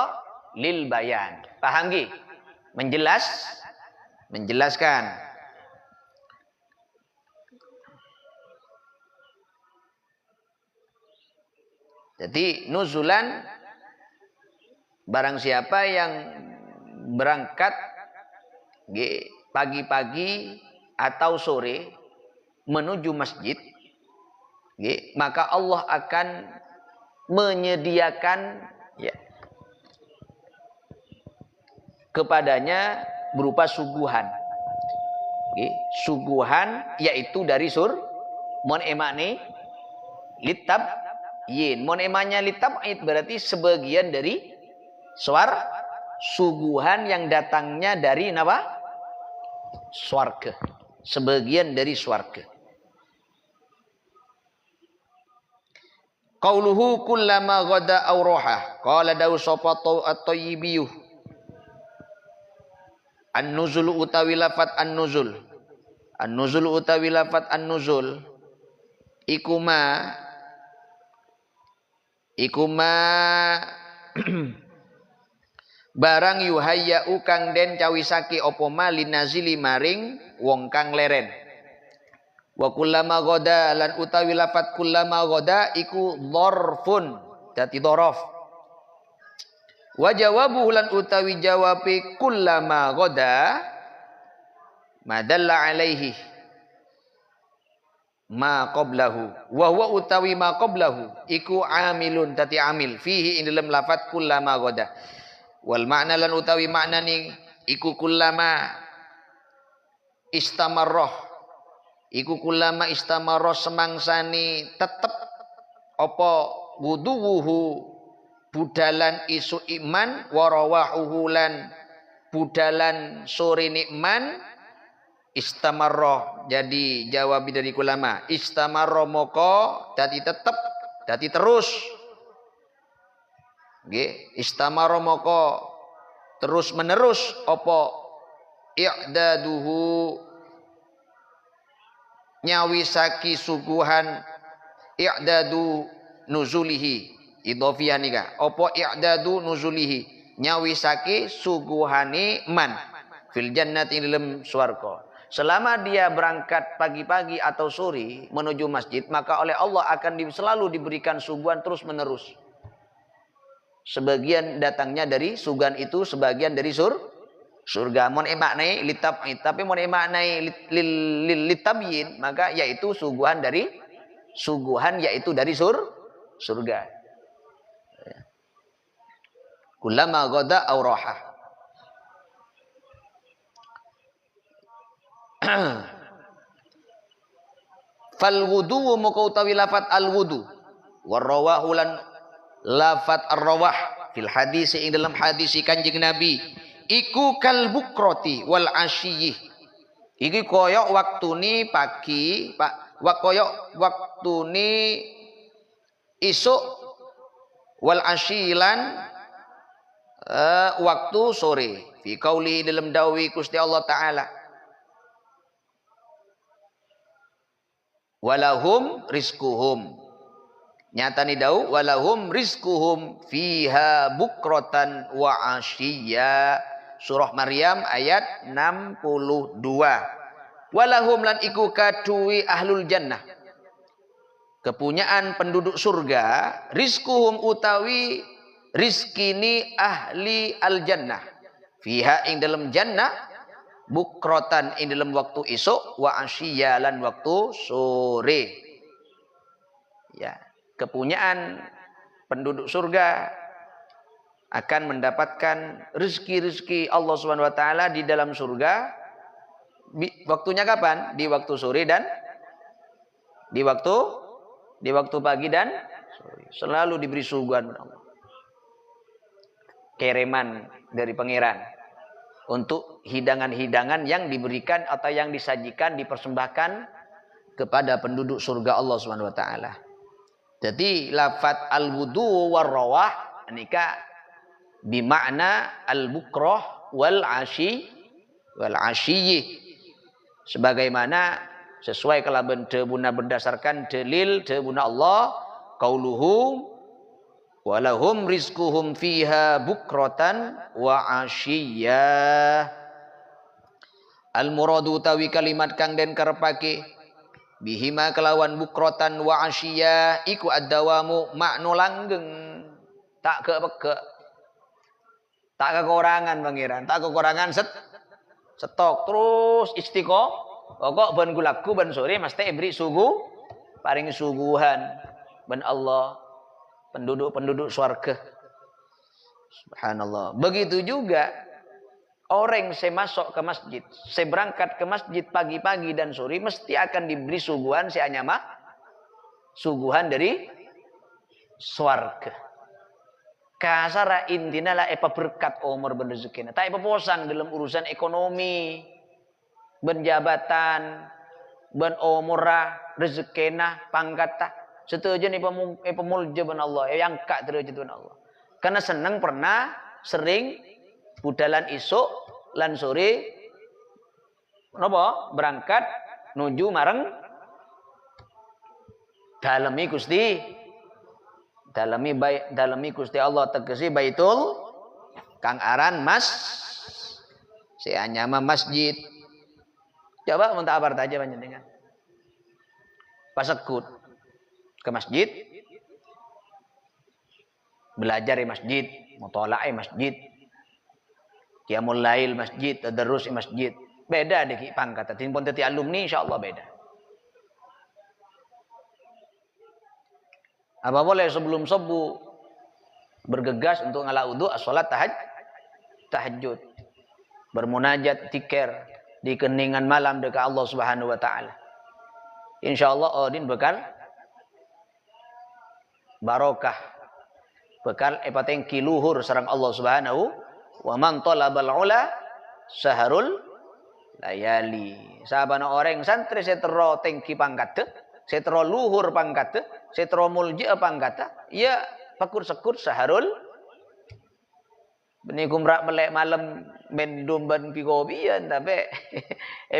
lil bayan. Paham nggih? Menjelaskan. Jadi nuzulan barang siapa yang berangkat pagi-pagi atau sore menuju masjid, maka Allah akan menyediakan kepadanya berupa suguhan. Suguhan yaitu dari mon emane litab yin. Mon emanya litab'id berarti sebagian dari suguhan yang datangnya dari apa? Swarga. Sebagian dari swarga. Qauluhu kullama ghada aw roha. Qala dawu sapa at-tayyibiyuh. An-nuzul utawi lafat an-nuzul. An-nuzul utawi lafat an-nuzul iku ma barang yuhayyau kang den cawisake apa ma linazili maring wong kang leren. Wa kullama ghada lan utawi lafat kullama ghada iku dzarfun dadi dzaraf. Wa jawabuhu lan utawi jawabe kullama ghada madalla alaihi ma qablahu wa huwa utawi ma qablahu iku amilun dadi amil fihi ing dalam lafat kullama ghada. Wal makna lan utawi makna ni iku kullama istamarrah semangsani tetep apa wuduwuhu budalan isu iman warawahuhu lan budalan sore nikman istamarrah jadi jawab dari kullama istamarrah moko dadi tetep dadi terus. Istamara moko terus menerus apa i'daduhu nyawisaki suguhan i'dadu nuzulihi idhofiyah nika apa i'dadu nuzulihi nyawisaki suguhani man fil jannati dalam swarga. Selama dia berangkat pagi-pagi atau sore menuju masjid maka oleh Allah akan selalu diberikan suguhan terus menerus. Sebagian datangnya dari sugan itu, sebagian dari surga. Mon emaknai litab'id, tapi mon emaknai litabyin, maka yaitu suguhan yaitu dari surga. Kullama ghada aw raha. Fal wudu moko utawi lafat al wudu warawahu lan lafat ar-rawah fil hadis ing dalam hadis Kanjeng Nabi iku kal bukroti wal asyiyih iki koyok waktune pagi koyok waktune isuk wal asyilan waktu sore fi qauli dalam dawi Gusti Allah taala walahum rizquhum nyatani dau walahum rizquhum fiha bukratan wa asyiya surah Maryam ayat 62 walahum lan iku kaduwi ahlul jannah kepunyaan penduduk surga rizquhum utawi rizkini ahli al jannah fiha ing dalam jannah bukratan ing dalam waktu esok wa asyiya lan waktu sore ya kepunyaan penduduk surga akan mendapatkan rezeki-rezeki Allah Subhanahu wa taala di dalam surga. Waktunya kapan? Di waktu sore dan di waktu pagi dan sore. Selalu diberi suguhan Allah. Kiriman dari pangeran untuk hidangan-hidangan yang diberikan atau yang disajikan, dipersembahkan kepada penduduk surga Allah Subhanahu wa taala. Jadi lafaz al-wudu war rawah nikah bimakna al-bukrah wal asyi sebagaimana sesuai kalaban debuna berdasarkan dalil debuna Allah qauluhu walahum rizquhum fiha bukratan wa asyiyah. Al muradu tawi kalimat kang den karepake bihima kelawan bukratan wa asyiyah iku ad-dawamu makna langgeng tak kekurangan pangeran, tak kekurangan stok terus istiqomah. Pokok ben gulaku ben sore mesti beri sugu paring suguhan ben Allah penduduk surga. Subhanallah. Begitu juga orang saya masuk ke masjid, saya berangkat ke masjid pagi-pagi dan sore mesti akan diberi suguhan si anyama suguhan dari surga. Kasara intina lah berkat umur ben rezekina. Tak posang dalam urusan ekonomi, ben jabatan, ben umurah, rezekina, pangkatah. Setuju nih pemulja ben Allah, yang kak terus ben Allah. Karena senang pernah sering budalan isuk lan sore napa berangkat nuju mareng dalemi Gusti dalemi Gusti Allah tegesi baitul kang aran mas si anyama masjid. Coba minta abar aja panjenengan pasekut ke masjid belajar di masjid mutola'ah masjid qiyamul lail masjid tadarrus masjid beda deh pangkat timpun teti alumni insyaallah beda. Apa boleh sebelum subuh bergegas untuk ngala wudu salat tahajud bermunajat tikir di keningan malam dekat Allah Subhanahu wa taala. Insyaallah odin bekal barokah bekal epatengki luhur sareng Allah Subhanahu wa man talabal ula saharul layali. Sabana orang santri setero tengki pangkat setero luhur pangkat setro mulji pangkata ya pakur-sekur saharul benikum rak melek malam mendum ban pigobian tapi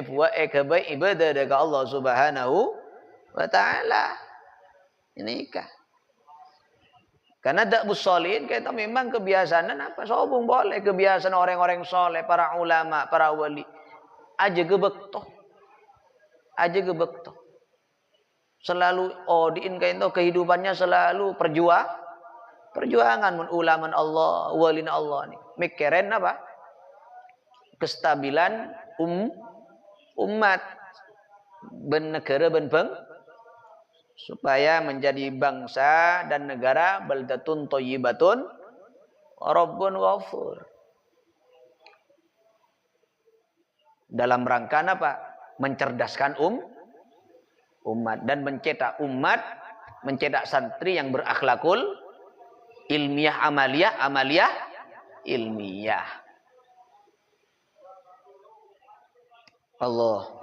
buat kebaik ibadah dekat Allah Subhanahu wa taala ini kah karena dak busolihin kita memang kebiasaan apa sobung boleh kebiasaan orang-orang soleh para ulama para wali aja gebektoh selalu odiin kain to kehidupannya selalu perjuangan mun ulaman Allah walina Allah nih mikirin apa kestabilan umat ben negara ben bang supaya menjadi bangsa dan negara baldatun thayyibatun rabbun ghafur dalam rangka apa mencerdaskan umat dan mencetak santri yang berakhlakul ilmiah amaliyah ilmiah. Allah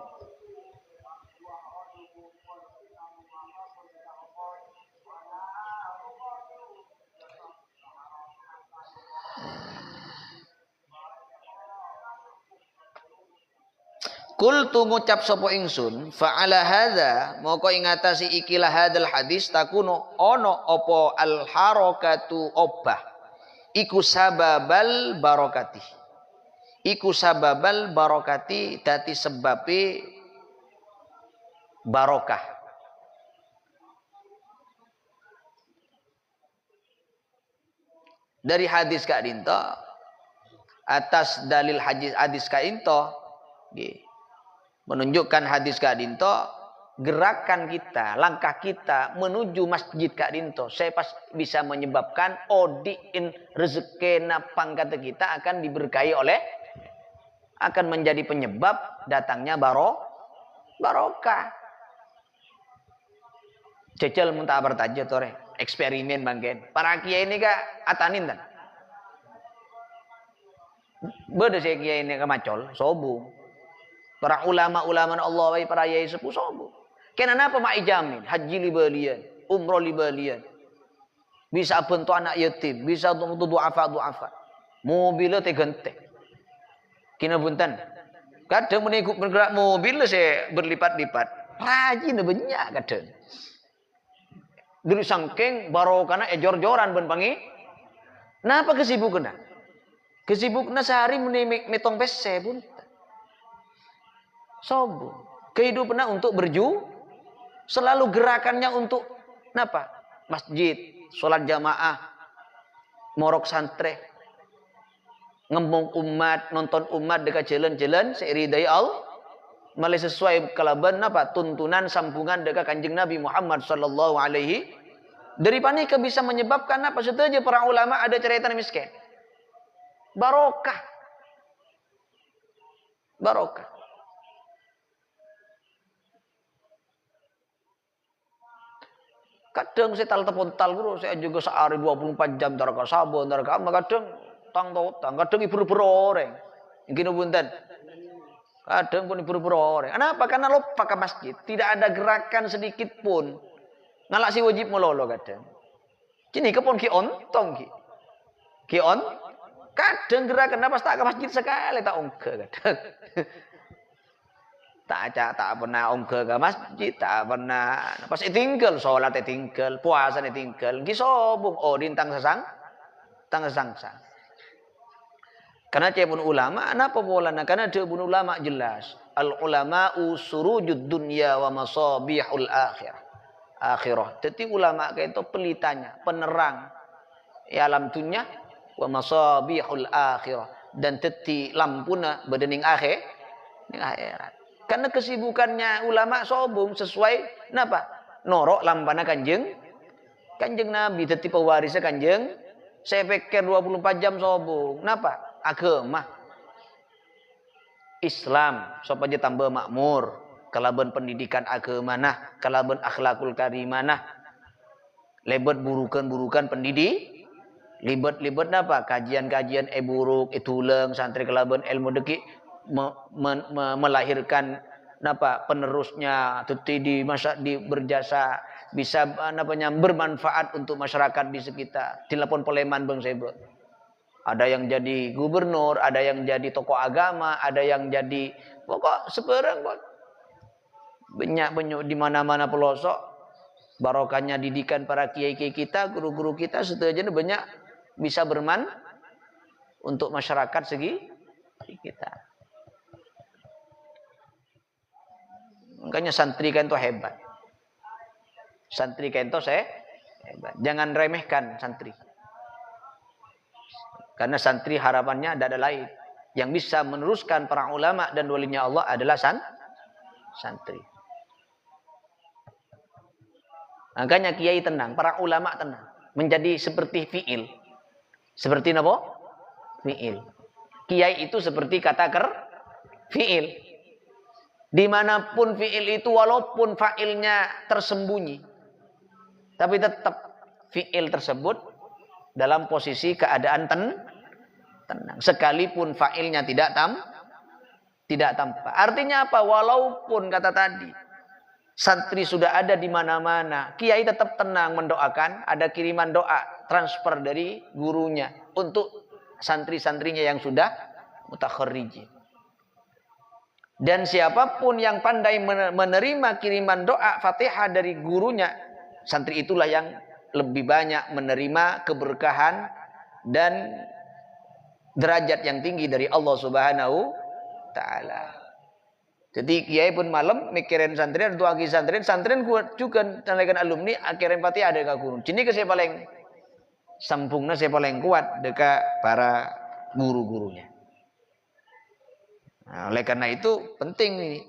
Kultu ngucap sapa ingsun fa'ala hadza moko ing ngatasi ikilah hadal hadis takuno ono apa al harakatu obah iku sababal barokati dadi sebabe barokah dari hadis Kak Dinto atas dalil hadis Kak Dinto menunjukkan hadis Kak Dinto gerakan kita, langkah kita menuju masjid Kak Dinto, saya pas bisa menyebabkan odiin rezekena pangkat kita akan diberkahi oleh, akan menjadi penyebab datangnya barokah. Cecel muntah bertaja tore, eksperimen bangken. Para kiai ini kak atanin tan. Beda saya kiai ini kemacol, sobu. Para ulama-ulama Allah, para kiai sepuh sobu. Kenapa mak ijamin? Haji libalian, umroh libalian. Bisa bentuk anak yatim, bisa untuk duafa. Mobilnya tegante. Kina buntan. Kadang menikup bergerak mobil saya berlipat-lipat. Rajin banyak kadang. Dulu sangking barokana jor-joran ben pangi. Napa kesibukna? Kesibukna sehari metong pese pun. Sobo. Kehidupannya untuk selalu gerakannya untuk napa? Masjid, sholat jamaah, morok santre, ngembong umat, nonton umat dekat jalan-jalan seiridai Allah. Malah sesuai kalaban apa tuntunan sambungan dekat kanjeng Nabi Muhammad sallallahu alaihi. Dari panika bisa menyebabkan apa saja para ulama ada cerita miskin. Barokah. Kadang saya tal guru saya juga sehari 24 jam daraka sabun daraka kadang kadang ibu-ibu orang. Gini bunten. Kadang pun ibu-ibu orang. Kenapa? Karena lupa ke masjid. Tidak ada gerakan sedikit pun. Ngalak si wajib melolo kadang. Kini kepon ki ontong ki. Ki on. Kadang gerakan apa tak ke masjid sekali tak ongke kadang. Tak pernah ongke ke masjid, tak pernah. Pas tinggal sholat tinggal, puasa tinggal. Ki sobung dintang sesang. Karena cepun ulama, kenapa bolana? Karena cepun ulama jelas. Al ulama'u surujud dunya wa masabihul akhirah. Jadi ulama itu pelitanya, penerang alam dunya wa masabihul akhirah. Dan teti lampuna bedening akhirat. Karena kesibukannya ulama sobung sesuai napa? Norok lampana kanjeng Nabi teti pewarisnya kanjeng. Saya pikir 24 jam sobung. Napa? Agama Islam supaya tambah makmur, kalaban pendidikan agama nah, kalaban akhlakul karimah nah, lebat burukan pendidik, libat apa kajian buruk ituleng santri kalaban ilmu deki melahirkan napa penerusnya tuti di masa di berjasa bisa bermanfaat untuk masyarakat di sekitar. Telepon Poleman Bang Sebut. Ada yang jadi gubernur, ada yang jadi tokoh agama, ada yang jadi pokok seberang kok. Banyak di mana-mana pelosok. Barokahnya didikan para kiai-kiai kita, guru-guru kita seterusnya banyak bisa untuk masyarakat segi kita. Makanya santri kan itu hebat. Santri kan itu hebat. Jangan remehkan santri. Karena santri harapannya ada lain. Yang bisa meneruskan para ulama dan walinya Allah adalah santri. Makanya kiai tenang, para ulama tenang. Menjadi seperti fi'il. Seperti apa? Fi'il. Kiai itu seperti kata fi'il. Dimanapun fi'il itu walaupun fa'ilnya tersembunyi. Tapi tetap fi'il tersebut dalam posisi keadaan tenang. Sekalipun fa'ilnya tidak tampak. Artinya apa? Walaupun kata tadi santri sudah ada di mana-mana, kiai tetap tenang mendoakan, ada kiriman doa transfer dari gurunya untuk santri-santrinya yang sudah mutakharrijin. Dan siapapun yang pandai menerima kiriman doa Fatihah dari gurunya, santri itulah yang lebih banyak menerima keberkahan dan derajat yang tinggi dari Allah Subhanahu taala. Jadi kiai pun malam mikirin santri untuk agi santri kuat juga tanaikan alumni akhirnya pati ada ke guru. Jadi saya paling sambungnya saya paling kuat dekat para guru-gurunya. Nah, oleh karena itu penting ini.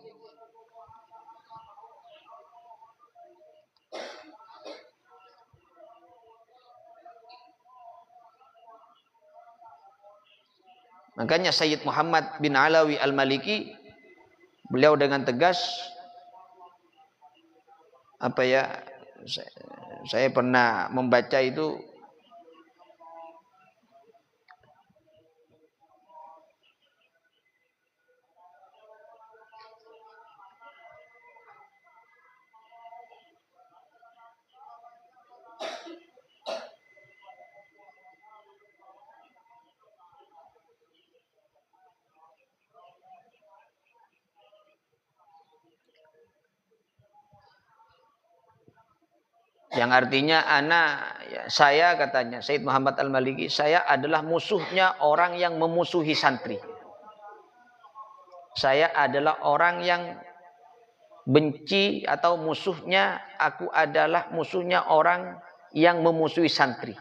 Makanya Sayyid Muhammad bin Alawi Al-Maliki, beliau dengan tegas, saya pernah membaca itu, yang artinya saya katanya Sayyid Muhammad Al-Maliki, saya adalah musuhnya orang yang memusuhi santri. Saya adalah orang yang benci atau musuhnya, aku adalah musuhnya orang yang memusuhi santri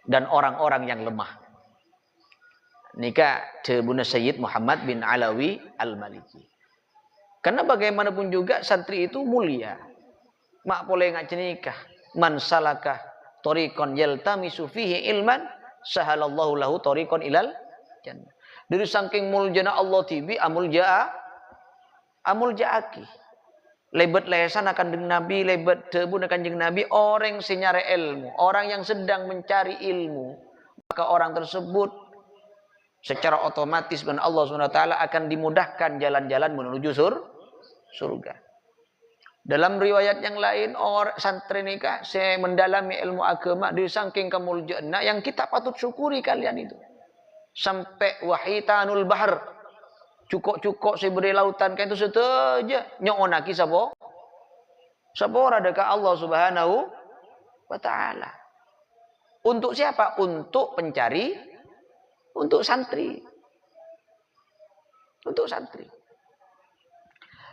dan orang-orang yang lemah. Nikah Cebuna Sayyid Muhammad bin Alawi Al-Maliki. Karena bagaimanapun juga santri itu mulia. Mak boleh ngak cenikah man salakah tariqan yaltamisu fihi ilman sahalallahu lahu tariqan ilal jannah. Dari saking muljana Allah tibi amul jaaki. Lebet lesan akan dengan Nabi, lebet tebun akan dengan Nabi, orang sinyare ilmu, orang yang sedang mencari ilmu, maka orang tersebut secara otomatis dengan Allah SWT akan dimudahkan jalan-jalan menuju surga. Dalam riwayat yang lain, orang santri nikah saya mendalami ilmu agama di saking kemuliaan yang kita patut syukuri kalian itu. Sampai wahitanul bahar, cukok-cukok seberi lautan kan itu saja nyonaki sabo dekat Allah Subhanahu wa taala. Untuk siapa? Untuk pencari, untuk santri. Untuk santri.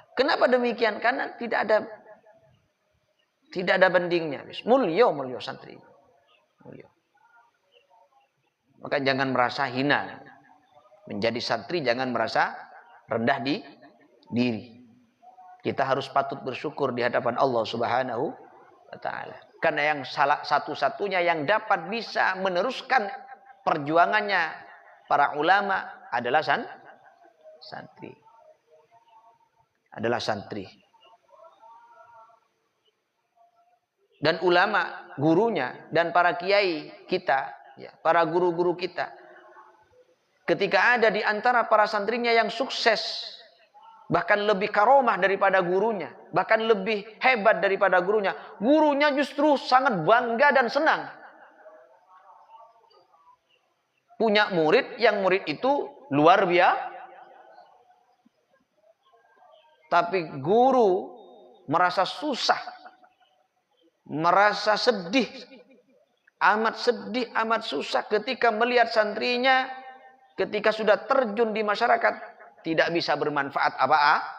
Kenapa demikian? Karena tidak ada bandingnya. Mulyo santri. Mulyo. Maka jangan merasa hina. Menjadi santri jangan merasa rendah di diri. Kita harus patut bersyukur di hadapan Allah Subhanahu wa taala. Karena yang salah satu-satunya yang dapat bisa meneruskan perjuangannya para ulama adalah santri. Adalah santri. Dan ulama, gurunya, dan para kiai kita, ya, para guru-guru kita, ketika ada di antara para santrinya yang sukses, bahkan lebih karomah daripada gurunya, bahkan lebih hebat daripada gurunya, gurunya justru sangat bangga dan senang. Punya murid, yang murid itu luar biasa. Tapi guru merasa susah, merasa sedih, amat susah ketika melihat santrinya ketika sudah terjun di masyarakat tidak bisa bermanfaat apa-apa.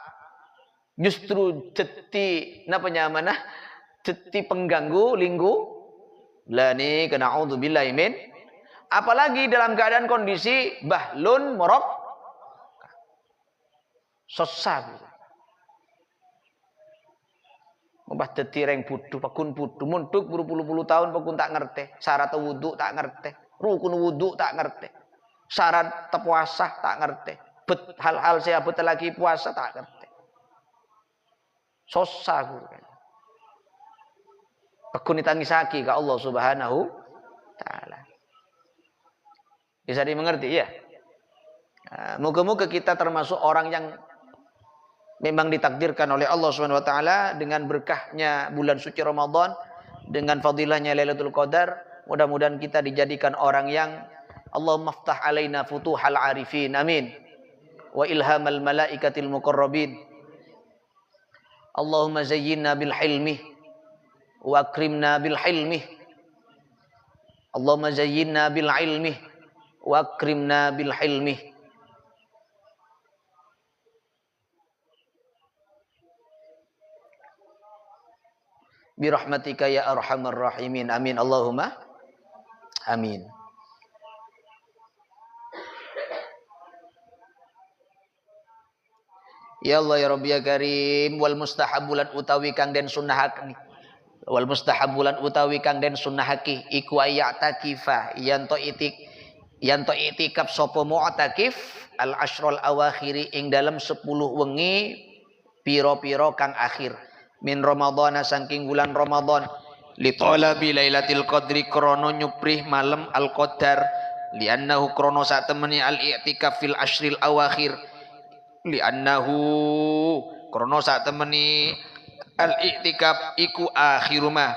Justru ceti pengganggu linggu. Lani kena a'udzubillahi min. Apalagi dalam keadaan kondisi bahlun morok sesat. Mbah tetireng putu pakun putu muntuk berpuluh-puluh tahun pakun tak ngerti, syarat wudu tak ngerti, rukun wudu tak ngerti, syarat puasa tak ngerti, hal-hal saya betul lagi puasa tak ngerti. Susah guru kan. Pakun ditangisaki ke Allah Subhanahu taala. Bisa dimengerti ya? Moga-moga kita termasuk orang yang memang ditakdirkan oleh Allah Subhanahu wa taala dengan berkahnya bulan suci Ramadan, dengan fadilahnya Lailatul Qadar, mudah-mudahan kita dijadikan orang yang Allahumma ftah alaina futuhal arifin, amin, wa ilhamal malaikatil muqarrabin. Allahumma zayyinna bil hilmi wa akrimna bil hilmi. Allahumma zayyinna bil ilmi wa akrimna bil hilmi. Birahmatika ya arhamar rahimin, amin, Allahumma amin. Ya Allah ya Rabbi ya Karim, wal mustahabulan utawi kang den sunnahake, wal mustahabulan utawi kang den sunnahake iku ayatakifa yanto itik yanto i'tikaf sapa mu'takif al asyrul awakhiri ing dalam 10 wengi piro-piro kang akhir min Ramadhan saking bulan Ramadan li talabi lailatul qadri krono nyuprih malam al qadar li'annahu krono sak temeni al i'tikaf fil asyril awakhir li'annahu krono sak temeni al i'tikaf iku akhirumah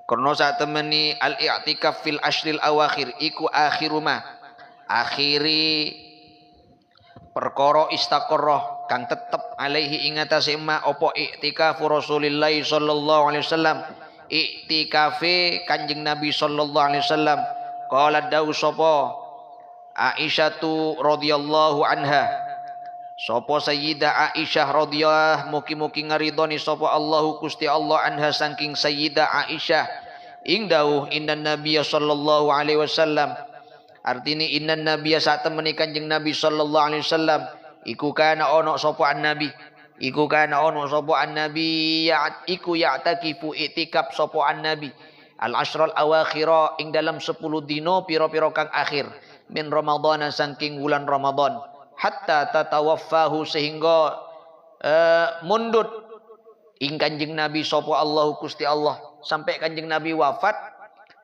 krono sak temeni al i'tikaf fil asyril awakhir iku akhirumah akhiri perkara istaqarrah kang tetep alaihi ing atase ma apa i'tikaf Rasulillah sallallahu alaihi wasallam i'tikafe Kanjeng Nabi sallallahu alaihi wasallam qala dawu sapa Aisyah radhiyallahu anha sapa Sayyidah Aisyah radhiyallahu mugi-mugi ngaridoni sapa Allahu Gusti Allah anha saking Sayyidah Aisyah ing dawuh inna nabiyya sallallahu alaihi wasallam artine inna nabiyya sak temeni Kanjeng Nabi sallallahu alaihi wasallam iku kana ono sapa nabi iku kana ono sapa nabi ya iku ya'takifu i'tikaf sapa nabi al asyrul awakhira ing dalam 10 dino pira-pira kang akhir min Ramadhan saking bulan Ramadan hatta tatawaffahu sehingga mundut ing Kanjeng Nabi sapa Allah Gusti Allah sampai Kanjeng Nabi wafat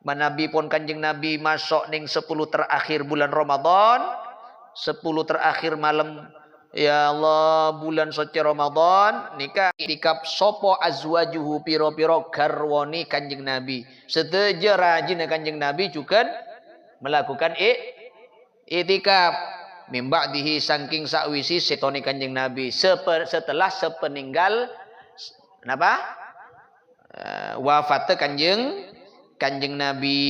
manabi pun Kanjeng Nabi masuk ning 10 terakhir bulan Ramadan 10 terakhir malam ya Allah bulan suci Ramadan nikah i'tikaf sapa azwajuhu piro-piro garwani Kanjeng Nabi seteja rajin Kanjeng Nabi juga melakukan i'tikaf mimba'dihi saking sakwisi setone Kanjeng Nabi setelah sepeninggal napa wafat Kanjeng Nabi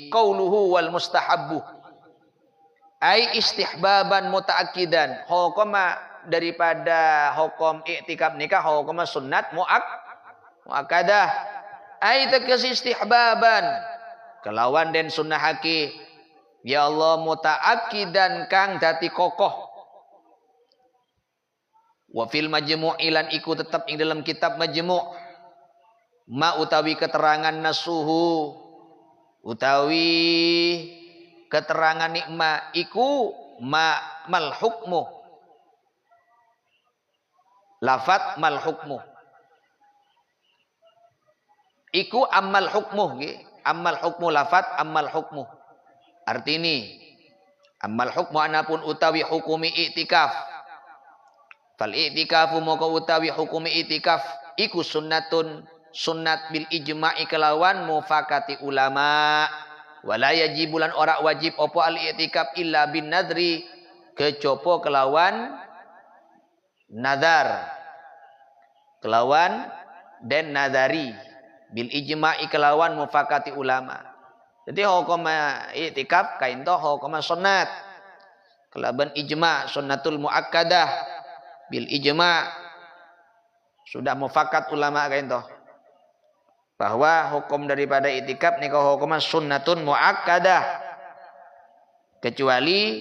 qauluhu wal mustahabbu ai istihbaban mutaakkidan hukuma daripada hukum i'tikaf nikah hukuma sunnat muakkadah ai tegese istihbaban kelawan den sunnahake ya Allah mutaakkidan kang dadi kokoh wa fil majmu' ilan iku tetep ing dalam kitab majmu' ma utawi keterangan nasuhu utawi keterangan nikma iku mal hukmu lafat mal hukmu iku amal hukmu amal hukmu lafat amal hukmu artini amal hukmu anapun utawi hukumi i'tikaf fal i'tikafu moko utawi hukumi i'tikaf iku sunnatun sunnat bil ijma'i kelawan mufakati ulama wala yajibulan ora wajib opo al i'tikaf illa bin nadri kecopo kelawan nadar kelawan den nadari bil ijma'i kelawan mufakati ulama jadi hukum i'tikaf kainto hukum sunnat kelaban ijma' sunnatul muakkadah bil ijma' sudah mufakat ulama kainto bahwa hukum daripada i'tikaf nikah hukum sunnatun muakkadah kecuali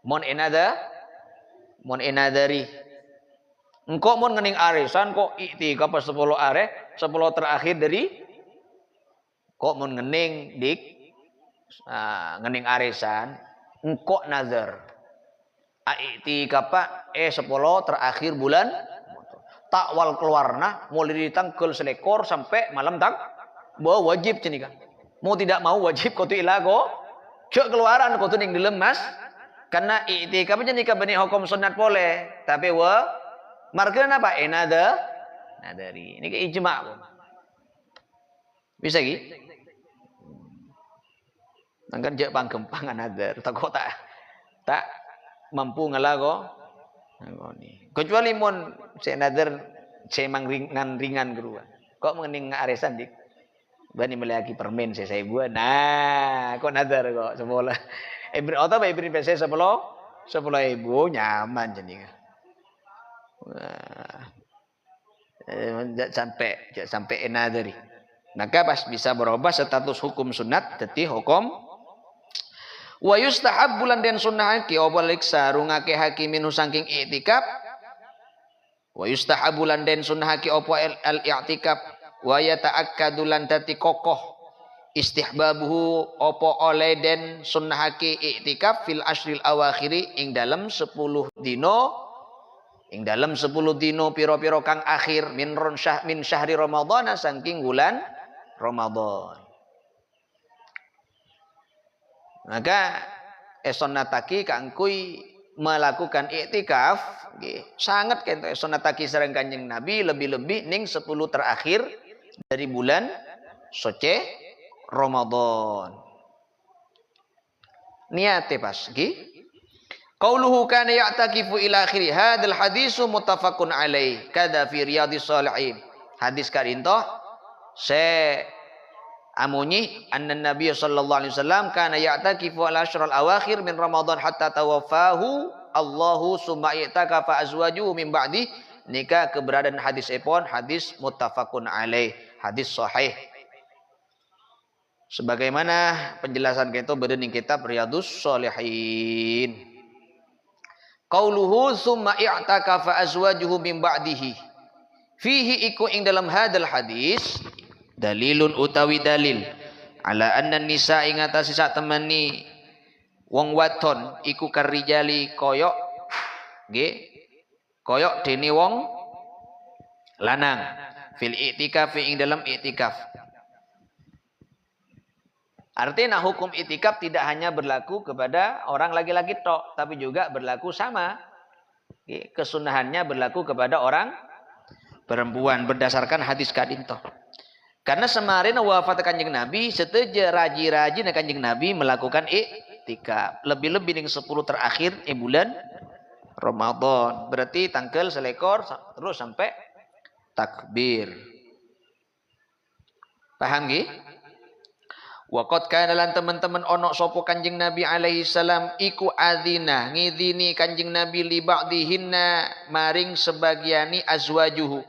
mon enadari engkau mon ngening arisan kok i'tikaf 10 are 10 terakhir dari kok mon ngening dik ngening arisan engkau nazar i'tikaf 10 terakhir bulan takwal keluarna mulai ditangkel selekor sampai malam bahwa wajib cenika mau tidak mau wajib kau tu ilago cek keluaran kau tu ning dilemas karena i'tikaf cenika bani hukum sunat boleh tapi marga apa nadari ini ke ijma bisa gitu nangkan jek pangempangan nadar tak mampu ngalago kecuali mon saya nadar saya mang ringan gerua kok mengening aresan dik bani melaki permen saya buat nah kok nadar kok semola atau ibrin pc 10 ibu nyaman jadi sampai nadari maka pas bisa berubah status hukum sunat jadi hukum wa yustahab bulan den sunnahake apa lik sarungake hakimin saking i'tikaf wa yustahab bulan den sunnahake apa al i'tikaf wa yata'akkadu lan dadi kokoh istihbabuhu opo oleh den sunnahake iktikaf fil ashril awakhiri ing dalam 10 dino piro-piro kang akhir min syahri Ramadan saking bulan Ramadan. Maka esonataki kangkui melakukan iktikaf sangat kento esonataki sareng Kanjeng Nabi lebih-lebih ning 10 terakhir dari bulan suci Ramadan. Niate pas nggih. Qauluhu kana ya'takifu ila akhiri hadzal hadisu muttafaqun alaih kada fi riyadhis shalihin. Hadis karinto se amunyi anna Nabi sallallahu alaihi wasallam kana ya'takifu al ashral awakhir min Ramadan hatta tawaffahu Allahu summa i'takafa azwajuhu min ba'di. Nika keberadaan hadis epon hadis muttafaqun alaih, hadis sahih. Sebagaimana penjelasan kita bedening kitab Riyadhus Shalihin. Qauluhu summa i'takafa azwajuhu min ba'dihi. Fihi iku ing dalam hadal hadis dalilun utawi dalil ala anna nisa ing atase sak temani wong wadon iku karijali koyok nggih koyok dene wong lanang fil i'tikaf ing dalam i'tikaf. Artinya hukum i'tikaf tidak hanya berlaku kepada orang laki-laki tok, tapi juga berlaku sama. Kesunahannya berlaku kepada orang perempuan berdasarkan hadis kadinto. Karena semarin wafat Kanjeng Nabi, seteja raji-raji Kanjeng Nabi melakukan i'tikaf. Lebih-lebih yang 10 terakhir bulan Ramadan. Berarti tanggal selekor terus sampai takbir. Paham nggih? Waqad kana lan teman-teman ono sapa Kanjeng Nabi alaihi salam iku adzina ngidini Kanjeng Nabi li ba'dihinna maring sebagiani azwajuhu.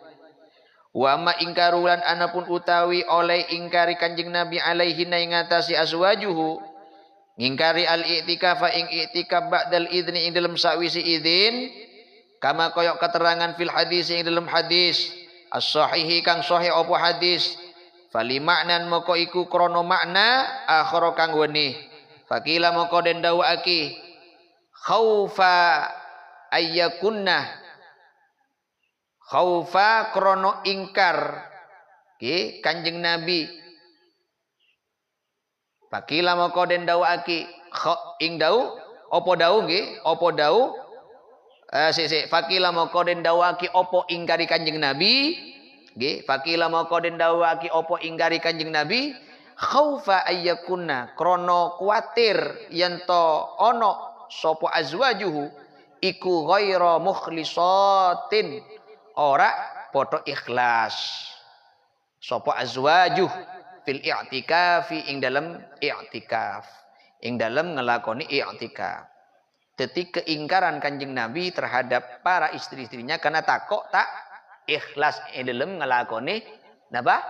Wa ma ingkarulan anapun utawi oleh ingkari Kanjeng Nabi alaihi ing ngatasi azwajuhu ngingkari al i'tikafa ing i'tikaf ba'dal idzni ing dalam sawisi idzin kama koyok keterangan fil hadis ing dalam hadis as-sahihi kang sahih apa hadis. Fali maknan moko iku krono makna akhara kang weni. Fakila moko den dawuhake khaufa ayyakunna khaufa krono ingkar Kanjeng Nabi. Fakila moko den dawuhake ing dawuh apa dawuh nggih apa dawuh fakila moko den dawuhake apa ingkari Kanjeng Nabi. Nggih, fakila moko den dawuhake apa ingkari Kanjeng Nabi khaufa ayyakunna krana kuwatir yen to ana sapa azwajuhu iku ghaira mukhlisatin ora padha ikhlas sapa azwajuh fil i'tikafi ing dalam i'tikaf ing dalam ngelakoni i'tikaf. Dadi keingkaran Kanjeng Nabi terhadap para istri-istrinya karena takok tak ikhlas dalam ngelakoni napa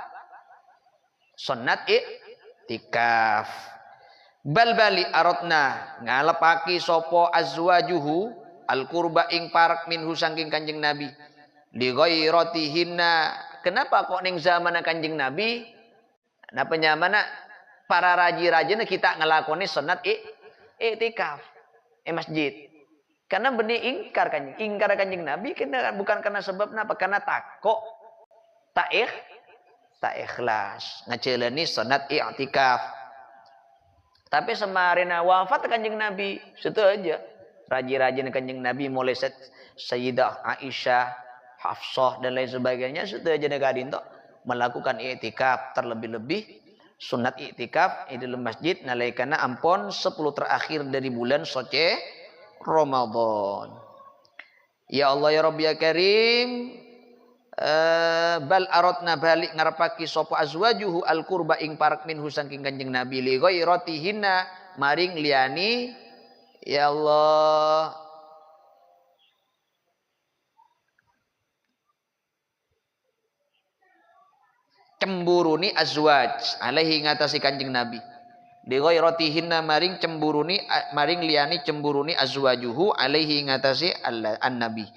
sunnat i'tikaf. Bal-bali aradna ngalepaki sapa azwajuhu al-qurba ing parak minhu saking Kanjeng Nabi li ghairatihinna. Kenapa kok ning zaman Kanjeng Nabi napa nyamana para raji-rajina kita ngelakoni sunnat i'tikaf masjid. Karena benih ingkar Kanjeng Nabi bukan karena sebab napa karena takok tak ikhlas ngajalani sunat i'tikaf. Tapi semarin wafat Kanjeng Nabi situ aja raji-raji Kanjeng Nabi mulai Sayyidah Aisyah, Hafsah dan lain sebagainya situ aja negadin tok melakukan i'tikaf. Terlebih-lebih sunat i'tikaf di dalam masjid nalaikana ampon 10 terakhir dari bulan suci Ramadan. Ya Allah ya Rabbi ya Karim. Bal aradna balik ngarepaki sapa azwajuhu al qurba ing parak minhu saking Kanjeng Nabi li ghairatihinna maring liyani ya Allah cemburuni azwaj alaihi ngatasi Kanjeng Nabi li ghairatihinna maring cemburuni maring liyani cemburuni azwajuhu alaihi ngatasi an-nabi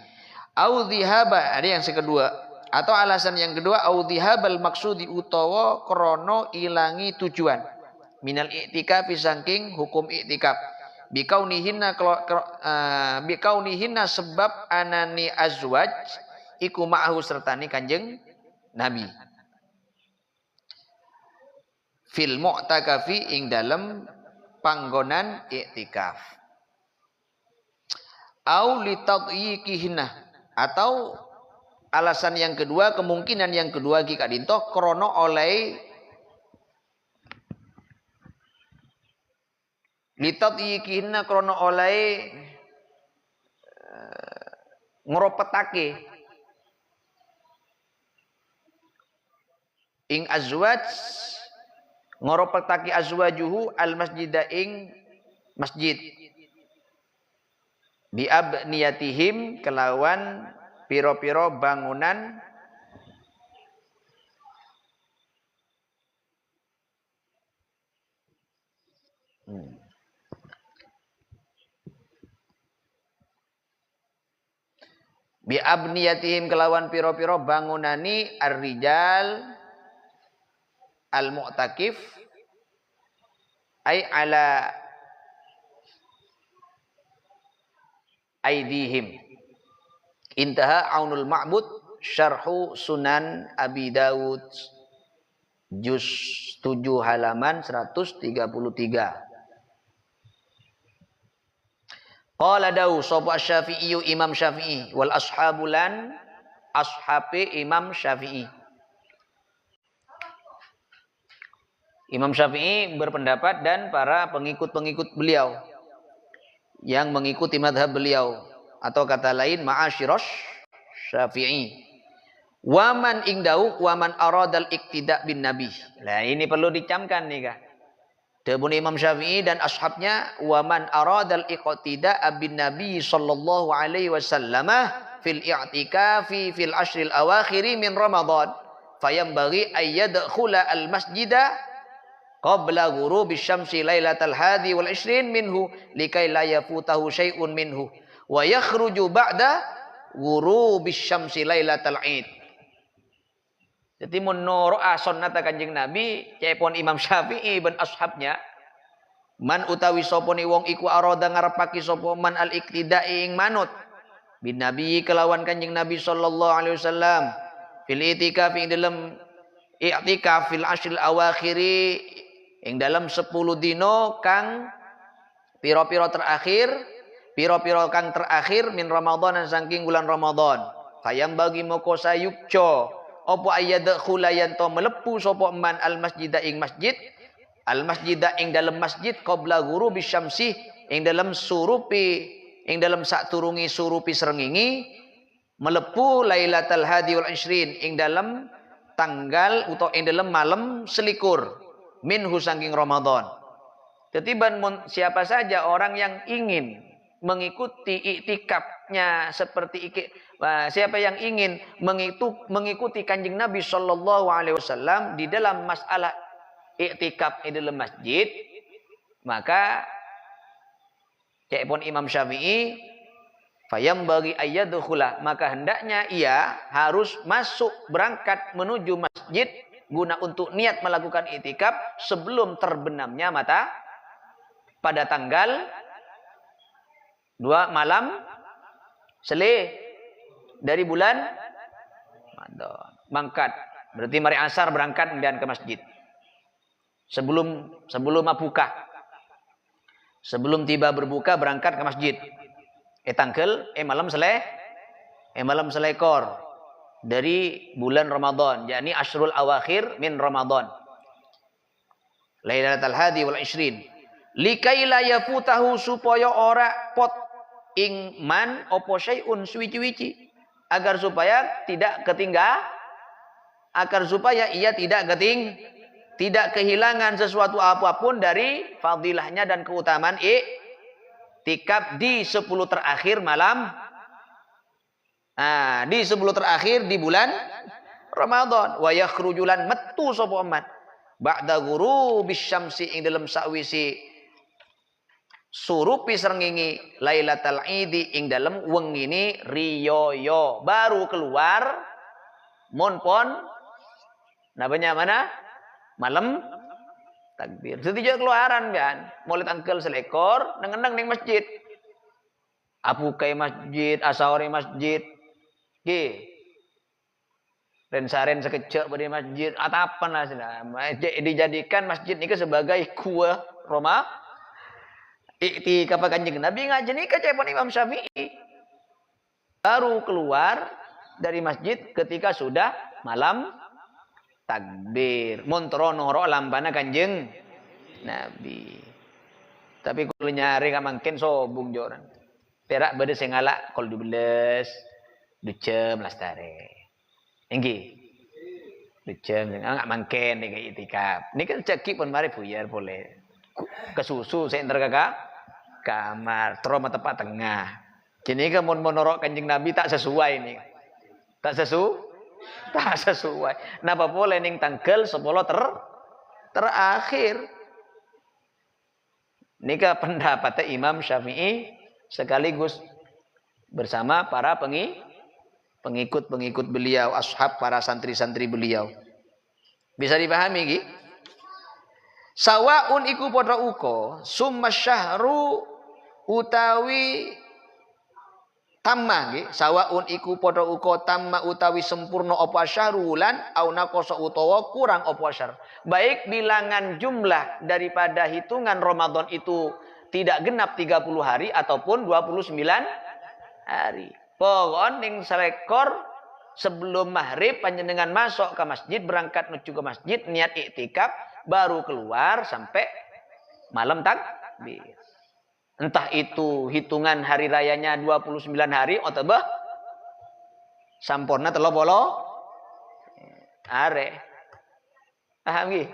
au dhihaba ada yang kedua Atau alasan yang kedua, audhihabal maksudi utawa krono ilangi tujuan. Minal i'tikaf saking hukum i'tikaf. Bikaunihinna sebab anani azwaj iku ma'ahu sertani Kanjeng Nabi. Fil mu'takafi ing dalem panggonan i'tikaf. Au litadyiqihinna, atau alasan yang kedua, kemungkinan yang kedua ki kadinto krono oleh litadyiqihinna krono oleh ngropetake ing azwaj, ngropetake azwajuhu al masjida ing masjid bi abniyatihim kelawan piro-piro bangunan bi abniyatihim kelawan piro-piro bangunani ar-rijal al-mu'takif ay ala aidihim. Intaha Aunul Ma'bud Syarhu Sunan Abi Dawud juz 7 halaman 133. Qala dawu sapa Syafi'i Imam Syafi'i wal ashabulan ashabi Imam Syafi'i. Imam Syafi'i berpendapat dan para pengikut-pengikut beliau yang mengikuti madhab beliau, atau kata lain ma'asyiros Syafi'i. Waman ingdau waman aradal iktida bin nabi. Nah ini perlu dicamkan nih kak. Debun Imam Syafi'i dan ashabnya, waman aradal iktida bin nabi sallallahu alaihi wasallam fil i'tikafi fil ashril awakhiri min Ramadan fayambaghi ayyadkhula al masjida qabla ghurubi syamsi lailatal hadi wal 20 minhu likai la yafutahu syai'un minhu wa yakhruju ba'da ghurubi syamsi lailatal id. Jadi menurut sunnata Kanjeng Nabi cepon Imam Syafi'i ben ashabnya, man utawi sapa ni wong iku arada ngarepake sapa man al iktidai ing manut bin Nabi kelawan Kanjeng Nabi sallallahu alaihi wasallam fil itikaf ing dalam i'tikaf fil ashril awakhiri ing dalam 10 dino kang piro-piro terakhir, piro-piro kang terakhir min Ramadan saking bulan Ramadan. Hayang bagi moko sayukjo apa ayyadkhula yanto melepu sapa man al masjida ing masjid, al masjida ing dalam masjid qabla ghurubi syamsi ing dalam surupi, ing dalam saturungi surupi srengenge melepu lailatul hadi wal 20 ing dalam tanggal utawa ing dalam malam selikur minhu saking Ramadan. Ketiban siapa saja orang yang ingin mengikuti iktikafnya seperti siapa yang ingin mengikuti Kanjeng Nabi sallallahu alaihi wasallam di dalam masalah iktikaf di dalam masjid, maka cepon Imam Syafi'i fayam bagi ayyadkhula, maka hendaknya ia harus masuk berangkat menuju masjid guna untuk niat melakukan iktikaf sebelum terbenamnya mata pada tanggal 2 malam seleh dari bulan Ramadan. Mangkat berarti mari asar berangkat kemudian ke masjid. Sebelum buka. Sebelum tiba berbuka berangkat ke masjid. Tangkel malam selekor dari bulan Ramadan, yakni asyrul awakhir min Ramadan. Lailatul hadi wal 20. Likai la yafutahu supaya ora pot ing man opo syai'un suwici-wici, agar supaya tidak ia tidak kehilangan sesuatu apapun dari fadilahnya dan keutamaan iktikaf di 10 terakhir malam. Nah, di 10 terakhir di bulan Ramadan. Wa yakhrujulan metu sapa umat ba'da ghurubis syamsi ing dalam sawisi surupi srengenge lailatul idi ing dalam wengine riyaya baru keluar Mun pon nabanya mana? Malam takbir. Setiap keluaran kan, mulai tangkel selekor neng ning masjid. Apu kai masjid, asawari masjid. Ki. Rensaren sekecil pada masjid atapan lah sila. Dijadikan masjid ini sebagai kuah Roma. Iktikaf Kanjeng Nabi ngaji ni kecepon Imam Syafi'i. Baru keluar dari masjid ketika sudah malam takbir. Montrono ro lampana Kanjeng Nabi. Tapi kalau nyari ka mungkin sobung joran. Perak bade sengalak kol 12 decem lastare. Enggi. Decem enggak mungkin nih iktikaf. Ini kan cekik pun mari buyar boleh. Kesusu saya enter kakak kamar, terus tepat tengah. Jadi kan monorok Kanjeng Nabi tak sesuai nih. Tak sesuai. Napa boleh ning tanggal 10 terakhir. Nika pendapatnya Imam Syafi'i sekaligus bersama para pengikut beliau, ashab para santri-santri beliau. Bisa dipahami iki? Sawaun iku padha uga summa syahru utawi tamma nggih, sawaun iku padha uga tamma utawi sempurna apa syahrulan au naqasa utawa kurang apa syahr. Baik bilangan jumlah daripada hitungan Ramadan itu tidak genap 30 hari ataupun 29 hari. Pokon ning selekor sebelum maghrib panjenengan masuk ke masjid, berangkat menuju ke masjid niat iktikaf, baru keluar sampai malam takbir. Entah itu hitungan hari rayanya 29 hari atau sampurna telo bolo are. Paham nggih?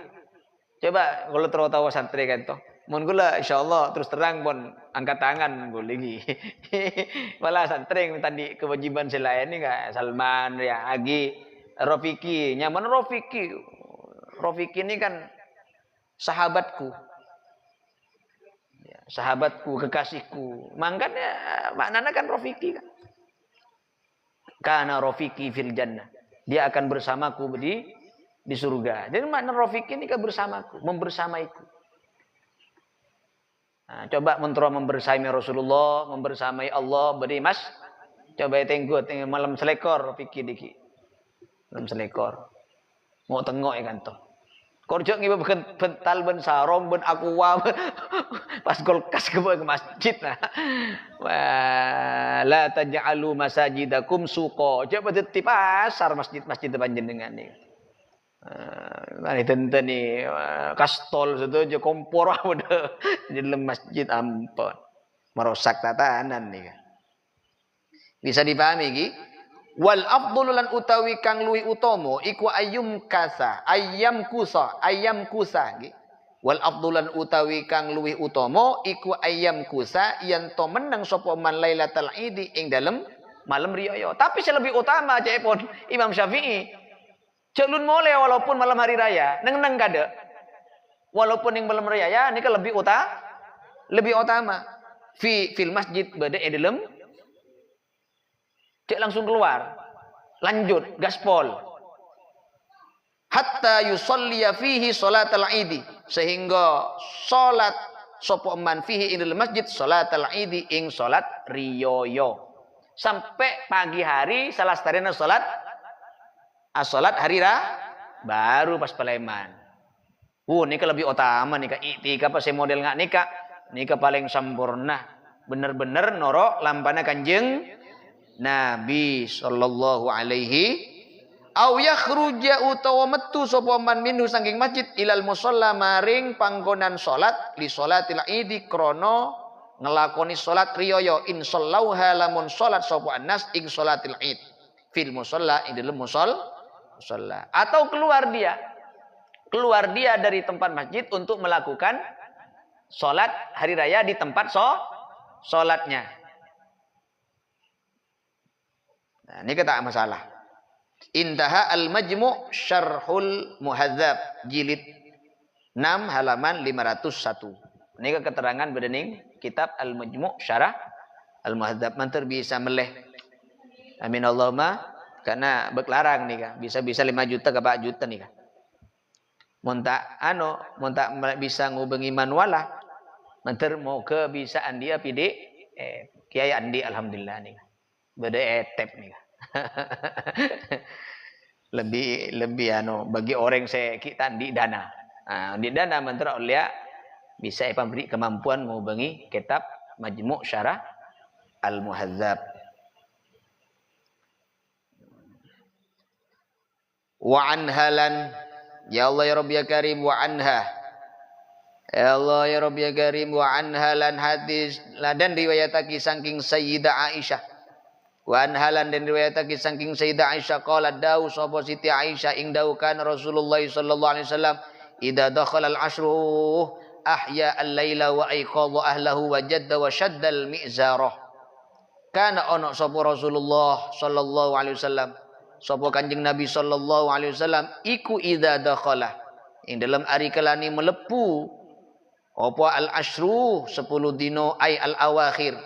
Coba kalau tahu santri kan toh. Mun kula insyaallah terus terang pun angkat tangan boleh nggih. Malah santri yang tadi kewajiban selain ini enggak Salman ya, Agi, Rafiki, nyaman Rafiki. Rafiki ini kan sahabatku. Ya, sahabatku, kekasihku. Makanya maknanya kan Rafiki kan. Kana Rafiki fil jannah. Dia akan bersamaku di surga. Jadi makna Rafiki ini kan bersamaku, membersamaiku. Nah, coba mentro membersamai Rasulullah, membersamai Allah, beri mas. Coba tengok malam selekor Rafiki diki. Malam selekor. Mau tengok ya kan toh. Korjok ngiba bental ben sarong ben aqua pas golkas ke masjid nah. Wa la taj'alu masajidakum suqa. Coba di pasar masjid panjenengan nih. Mari tenten nih kastol situ aja kompor ada di dalam masjid ampun. Merusak tatanan nih. Bisa dipahami iki? Wal afdhalu lan utawi kang luwih utama iku ayam kusa nggih. Wal afdhalu lan utawi kang luwih utama iku ayam kusa yen to meneng sapa man Lailatul Idi ing dalem malam riyaya. Tapi lebih utama cepon Imam Syafi'i. Celun mulai walaupun malam hari raya, neng kada. Walaupun yang malam raya ini kan lebih utama. Fil masjid bade dalem cek langsung keluar. Lanjut gaspol. Hatta yusalliya fihi salatal idi, sehingga salat sapa man fihi ing masjid salatal idi ing salat riyaya. Sampai pagi hari salah satarena salat hari baru pas peleman. Nika lebih utama nika iktikaf pas model ngak nika paling sempurna. Bener-bener noro lampana Kanjeng Nabi sallallahu alaihi au yakhruja utawa metu sapa man minhu saking masjid ilal musalla maring panggonan salat li salatil idi krana ngelakoni salat riyaya in sallauha lamun salat sapa annas ing salatil id fil musalla ing dalem musalla atau keluar dia dari tempat masjid untuk melakukan salat hari raya di tempat salatnya. Nah, ini kata masalah. Intaha al-majmu' syarhul muhadzab jilid 6 halaman 501. Ini keterangan bedening kitab al-majmu' syarah al-muhadzab. Mantar bisa meleh. Amin Allahumma Karena beklarang nih kan, bisa-bisa 5 juta ke 4 juta nih kan. Montak bisa ngubengi manualah. Menter mau kebisaan dia pide kiai andi alhamdulillah nih. Beda etep nih. lebih bagi orang saya kita di dana. Di dana menter oleh bisa memberi kemampuan ngubengi kitab Majmu' Syarah Al-Muhadzab. Wa anhalan ya Allah ya Rabbi ya Karim wa anha. Ya Allah ya Rabbi ya Karim wa anhalan hadis dan riwayataki saking Sayyidah Aisyah. Wa anhalan dan riwayataki saking Sayyidah Aisyah qalat dawu sapa Siti Aisyah ing dawu kan Rasulullah sallallahu alaihi wasallam idza dakhala al-ashru ahya al-laila wa ayqadha ahlahu wa jadda wa shadda al-mi'zarah. Kana ono sapa Rasulullah sallallahu alaihi wasallam sapa Kanjeng Nabi sallallahu alaihi wasallam iku idza dakhala ing dalam ari kelani melepu apa al-ashru 10 dino ay al-awakhir.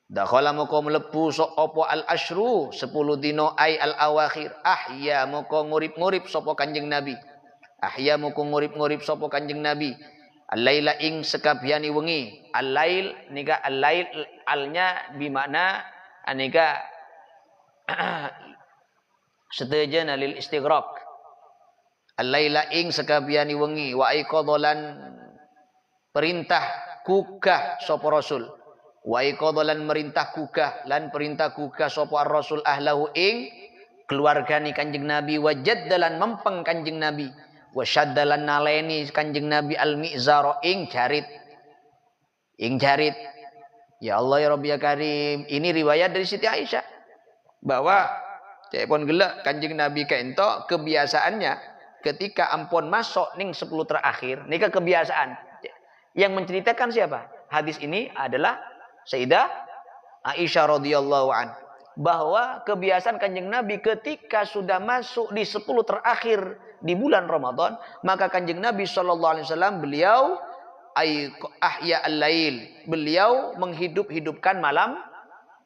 Dakhala moko melepu apa al-ashru 10 dino ay al-awakhir. Ahya moko ngurip-ngurip sapa Kanjeng Nabi. Ahya moko ngurip-ngurip sapa Kanjeng Nabi. Al-laila ing sekabiani wengi. Al-lail nika al-lail alnya bimakna anika setujan lil istighraq. Al-laila ing sekabiani wengi wa aiqadhalan perintah kugah sapa Rasul. Wa aiqadhalan merintah kugah lan perintah kugah sapa Rasul ahlahu ing keluargani Kanjeng Nabi wa jaddalan mempeng Kanjeng Nabi wa syaddalan naleni Kanjeng Nabi al-mi'zara ing jarit. Ing jarit. Ya Allah ya Rabbi ya Karim. Ini riwayat dari Siti Aisyah bahwa cepon gelak Kanjeng Nabi kaento kebiasaannya ketika ampun masuk ning 10 terakhir nika kebiasaan. Yang menceritakan siapa? Hadis ini adalah Sayyidah Aisyah radhiyallahu an bahwa kebiasaan Kanjeng Nabi ketika sudah masuk di 10 terakhir di bulan Ramadan, maka Kanjeng Nabi sallallahu alaihi wasallam beliau ahya al-lail, beliau menghidup-hidupkan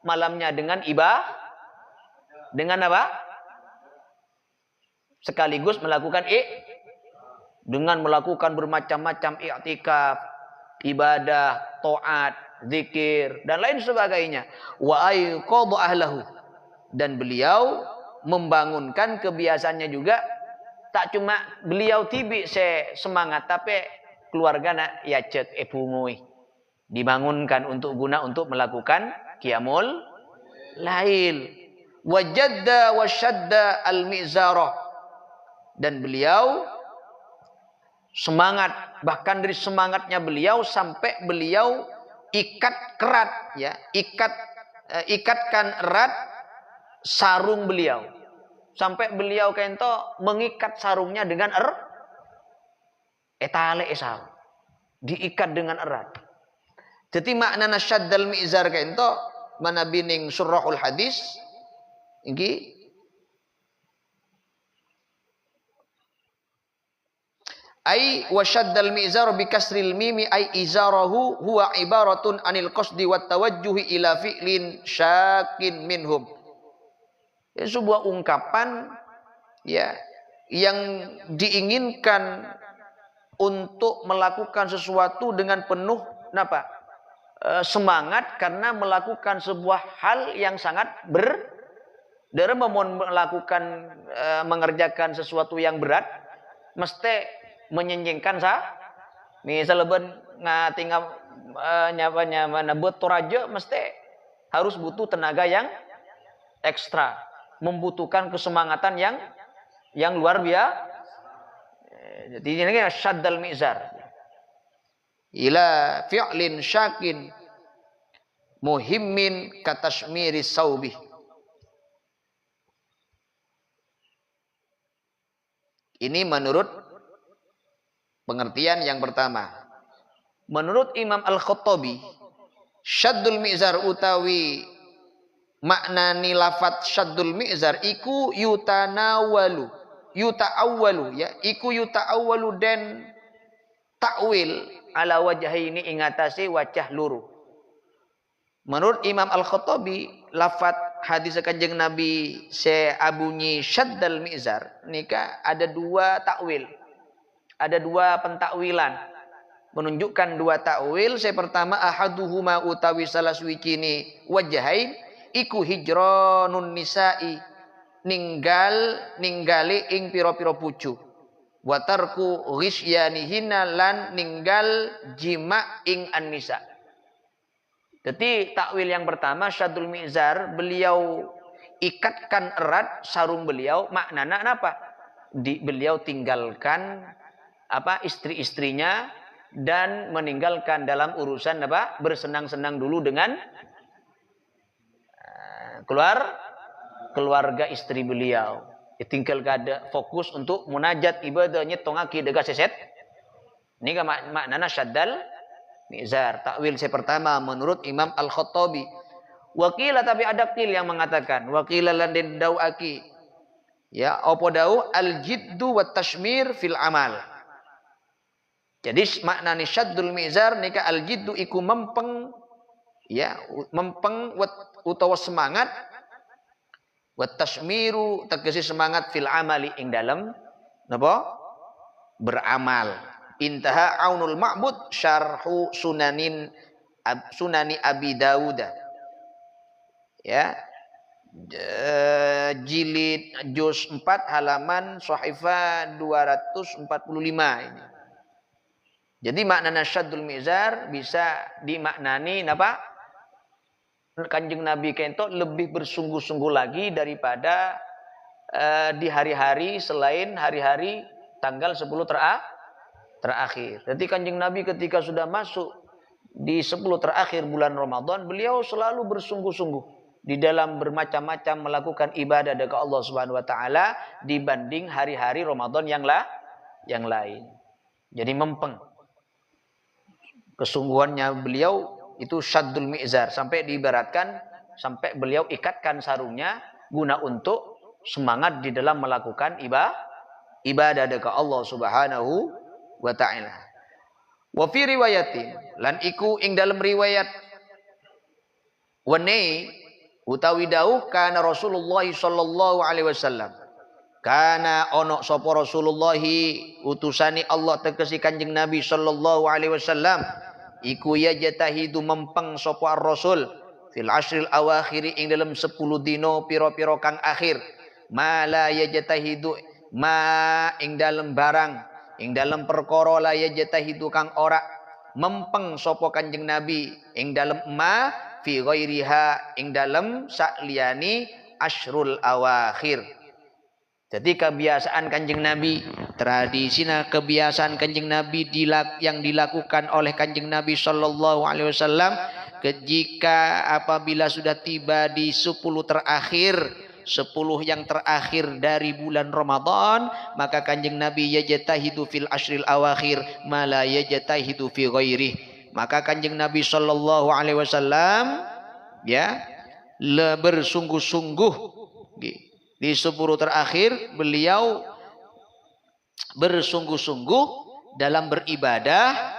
malamnya dengan dengan apa? Sekaligus melakukan dengan melakukan bermacam-macam i'tikaf, ibadah, taat, zikir dan lain sebagainya. Wa ayqadha ahlahu, dan beliau membangunkan kebiasaannya juga. Tak cuma beliau tibi semangat tapi keluarga ya cek epungui dibangunkan untuk melakukan qiyamul lail. Wajadda wasyadda al-mi'zarah, dan beliau semangat, bahkan dari semangatnya beliau sampai beliau ikat kerat ya, ikatkan erat sarung beliau sampai beliau kento mengikat sarungnya dengan etale sarung diikat dengan erat. Jadi makna syaddal mi'zar kento mana bining surahul hadis iki ai wasyaddal mi'zar bi kasril mimi ai izarahu huwa ibaratun anil qasdi wat tawajjuhi ila fi'lin syakin minhum. Ya, sebuah ungkapan ya yang diinginkan untuk melakukan sesuatu dengan penuh semangat karena melakukan sebuah hal yang sangat dalam melakukan mengerjakan sesuatu yang berat mesti menyenjengkan misal ben ngatinggal nyapa buat toraja mesti harus butuh tenaga yang ekstra, membutuhkan kesemangatan yang luar biasa. Jadi ini syaddal mi'zar ila fi'lin syakin muhimmin katashmiri saubi. Ini menurut pengertian yang pertama. Menurut Imam Al-Khattabi, syaddul mi'zar utawi maknani lafat syaddul mi'zar iku yuta'awwalu ya, iku yuta'awwalu dan takwil ala wajhaini ingatasi wajah luru. Menurut Imam Al-Khattabi, lafat hadis Kanjeng Nabi se abunyi syaddal mizar nika ada dua takwil. Ada dua pentakwilan. Menunjukkan dua takwil. Saya pertama ahaduhuma utawi salah suwicini wajahain iku hijranun nisa'i ningali ing pira-pira pucu. Wa tarku ghisyanihinna lan ninggal jima ing an-nisa. Jadi takwil yang pertama syaddul mizar beliau ikatkan erat sarung beliau maknana apa? Beliau tinggalkan istri-istrinya dan meninggalkan dalam urusan bersenang-senang dulu dengan keluarga istri beliau. Tinggal kada fokus untuk munajat ibadahnya tongaki dega seset. Ini kan maknana syaddal mizar. Takwil saya pertama menurut Imam Al-Khattabi. Wakila tapi ada qil yang mengatakan wakila lan den dawaki. Ya, apa dau al-jiddu wat tashmir fil amal. Jadi maknane syaddul mizar nika al-jiddu iku mempeng utawa semangat wat tashmiru tegese semangat fil amali ing dalem napa beramal. Intaha Aunul Ma'bud syarhu sunani Abi Dawud. Ya. Jilid juz 4 halaman Shahifah 245 ini. Jadi makna syaddul mizar bisa dimaknani napa? Kanjeng Nabi kento lebih bersungguh-sungguh lagi daripada di hari-hari selain hari-hari tanggal 10 terakhir. Jadi Kanjeng Nabi ketika sudah masuk di 10 terakhir bulan Ramadan, beliau selalu bersungguh-sungguh di dalam bermacam-macam melakukan ibadah kepada Allah Subhanahu wa taala dibanding hari-hari Ramadan yang lain. Jadi mempeng. Kesungguhannya beliau itu syaddul mizar sampai diibaratkan sampai beliau ikatkan sarungnya guna untuk semangat di dalam melakukan ibadah kepada Allah Subhanahu wa taala. Wa fi riwayatin lan iku ing dalam riwayat wene utawi dawuh kana Rasulullah sallallahu alaihi wasallam kana ono sapa Rasulullah utusani Allah tegesi Kanjeng Nabi sallallahu alaihi wasallam iku ya jatahidu mempeng sapa Rasul fil ashril awakhir ing dalam 10 dino pira-pira kang akhir mala ya jatahidu ma ing dalam barang ing dalam perkara la ya jatahidu kang ora mempeng sapa Kanjeng Nabi ing dalam ma fi ghairiha ing dalam sakliyani ashrul awakhir. Jadi kebiasaan Kanjeng Nabi, tradisinya kebiasaan Kanjeng Nabi yang dilakukan oleh Kanjeng Nabi sallallahu alaihi wasallam jika apabila sudah tiba di 10 terakhir, 10 yang terakhir dari bulan Ramadan, maka Kanjeng Nabi yajtahidu fil ashril awakhir ma la yajtahidu fi ghairih. Maka Kanjeng Nabi sallallahu alaihi wasallam bersungguh-sungguh di 10 terakhir beliau bersungguh-sungguh dalam beribadah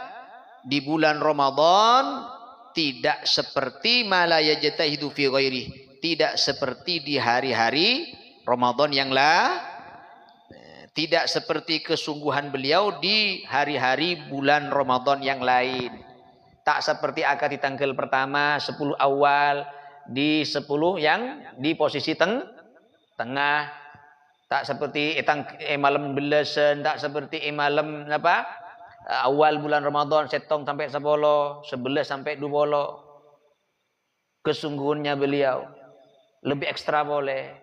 di bulan Ramadan tidak seperti malaya jatahidu fi ghairi, tidak seperti di hari-hari Ramadan yang tidak seperti kesungguhan beliau di hari-hari bulan Ramadan yang lain. Tak seperti akad di tanggal pertama 10 awal di 10 yang di posisi tengah, tak seperti malam belasan, tak seperti malam awal bulan Ramadan setong sampai 10, 11 sampai 20. Kesungguhannya beliau lebih ekstra boleh.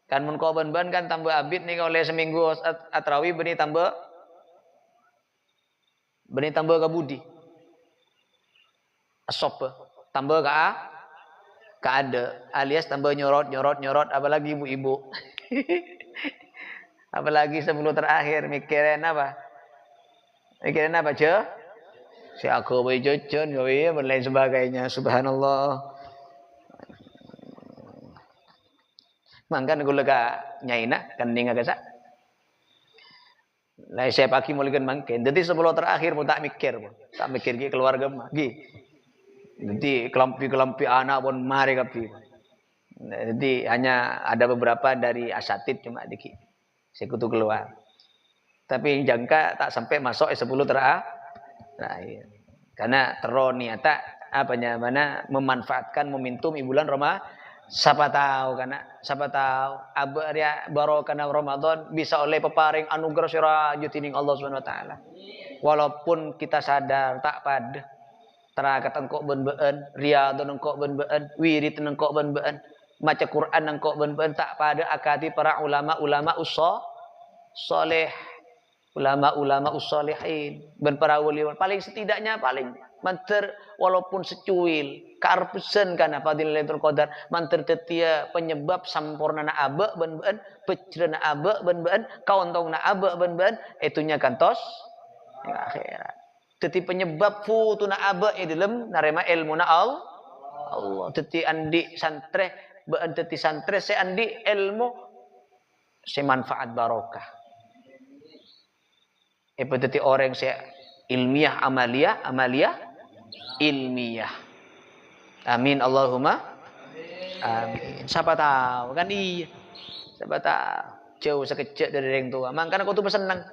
Kan mun ban kan tambah abid nih oleh seminggu atrawih benih tambah kabudi. Asop tambah ada alias tambah nyorot apalagi ibu-ibu. Apalagi 10 terakhir mikirin apa si aku bayi jocon dan lain sebagainya. Subhanallah. Mangkan gula ka nyaina kan ninga kasa lai saya pagi mulikan mangken jadi 10 terakhir mu tak mikir ki keluarga mah gi. Nanti kelampi anak pun mari kapi. Jadi hanya ada beberapa dari asatid cuma dikit. Sekutu keluar. Tapi jangka tak sampai masuk 10 terakhir. Karena teroniata mana memanfaatkan momentum bulan Ramadan. Siapa tahu barokah Ramadan bisa oleh peparing anugerah siraju tining Allah Subhanahu wa taala. Walaupun kita sadar tak pada terakat engkau ben-ben, riyadun engkau ben-ben, wirid engkau ben-ben, maca Quran engkau ben-ben tak pada akati para ulama-ulama soleh, ulama-ulama ussolihin, ben para wali paling setidaknya paling manter walaupun secuil karpesen kana fadilatul qadar manter tetia penyebab sampurnana abe ben-ben, pecrena abe ben-ben, kauntongna abe ben-ben, itunya kantos yang akhirat. Teti penyebab futuna abe dalam narema ilmuna Allah. Teti andi santre beun teti santre se andi ilmu se manfaat barokah. Teti orang se ilmiah amaliyah ilmiah. Amin Allahumma amin. Siapa tahu kan iya. Siapa tahu jauh sekecil dari orang tua. Makanya aku tuh senang.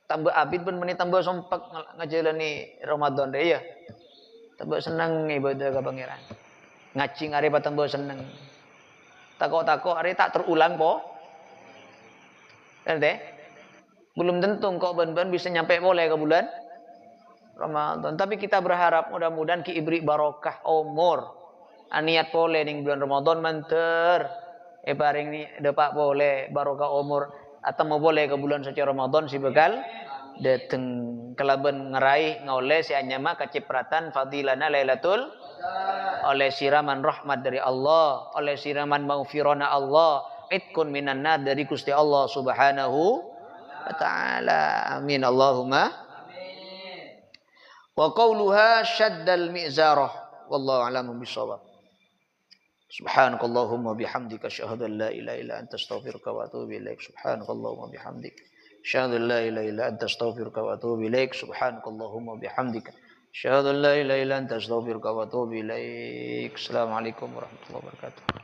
Tambah abid pun menit tambah sompak ngajalani Ramadan deh ya. Tambah senang ibadah ke pangeran. Ngacing hari tambah senang. Takok hari tak terulang po. Kan deh? Belum tentu kok ben-ben bisa nyampe boleh ke bulan Ramadan. Tapi kita berharap mudah-mudahan ki ibri barokah umur. Niat boleh ning bulan Ramadan manter. Paring ni dapat boleh barokah umur atau mau boleh ke bulan suci Ramadan si bekal dateng kelaban ngeraih ngoleh si anyama kecipratan fadilana lailatul oleh siraman rahmat dari Allah, oleh siraman maghfirana Allah, itkun minan nar dari Gusti Allah Subhanahu wa taala. Amin Allahumma amin. Wa qauluha syaddal mi'zarah wallahu a'lamu bissawab. Subhanakallahumma bihamdika asyhadu an la ilaha illa anta astaghfiruka wa atubu ilaik. Subhanakallahumma bihamdika asyhadu an la ilaha illa anta astaghfiruka wa atubu ilaik. Subhanakallahumma bihamdika asyhadu an la ilaha illa anta astaghfiruka wa atubu ilaik. Assalamualaikum warahmatullahi wabarakatuh.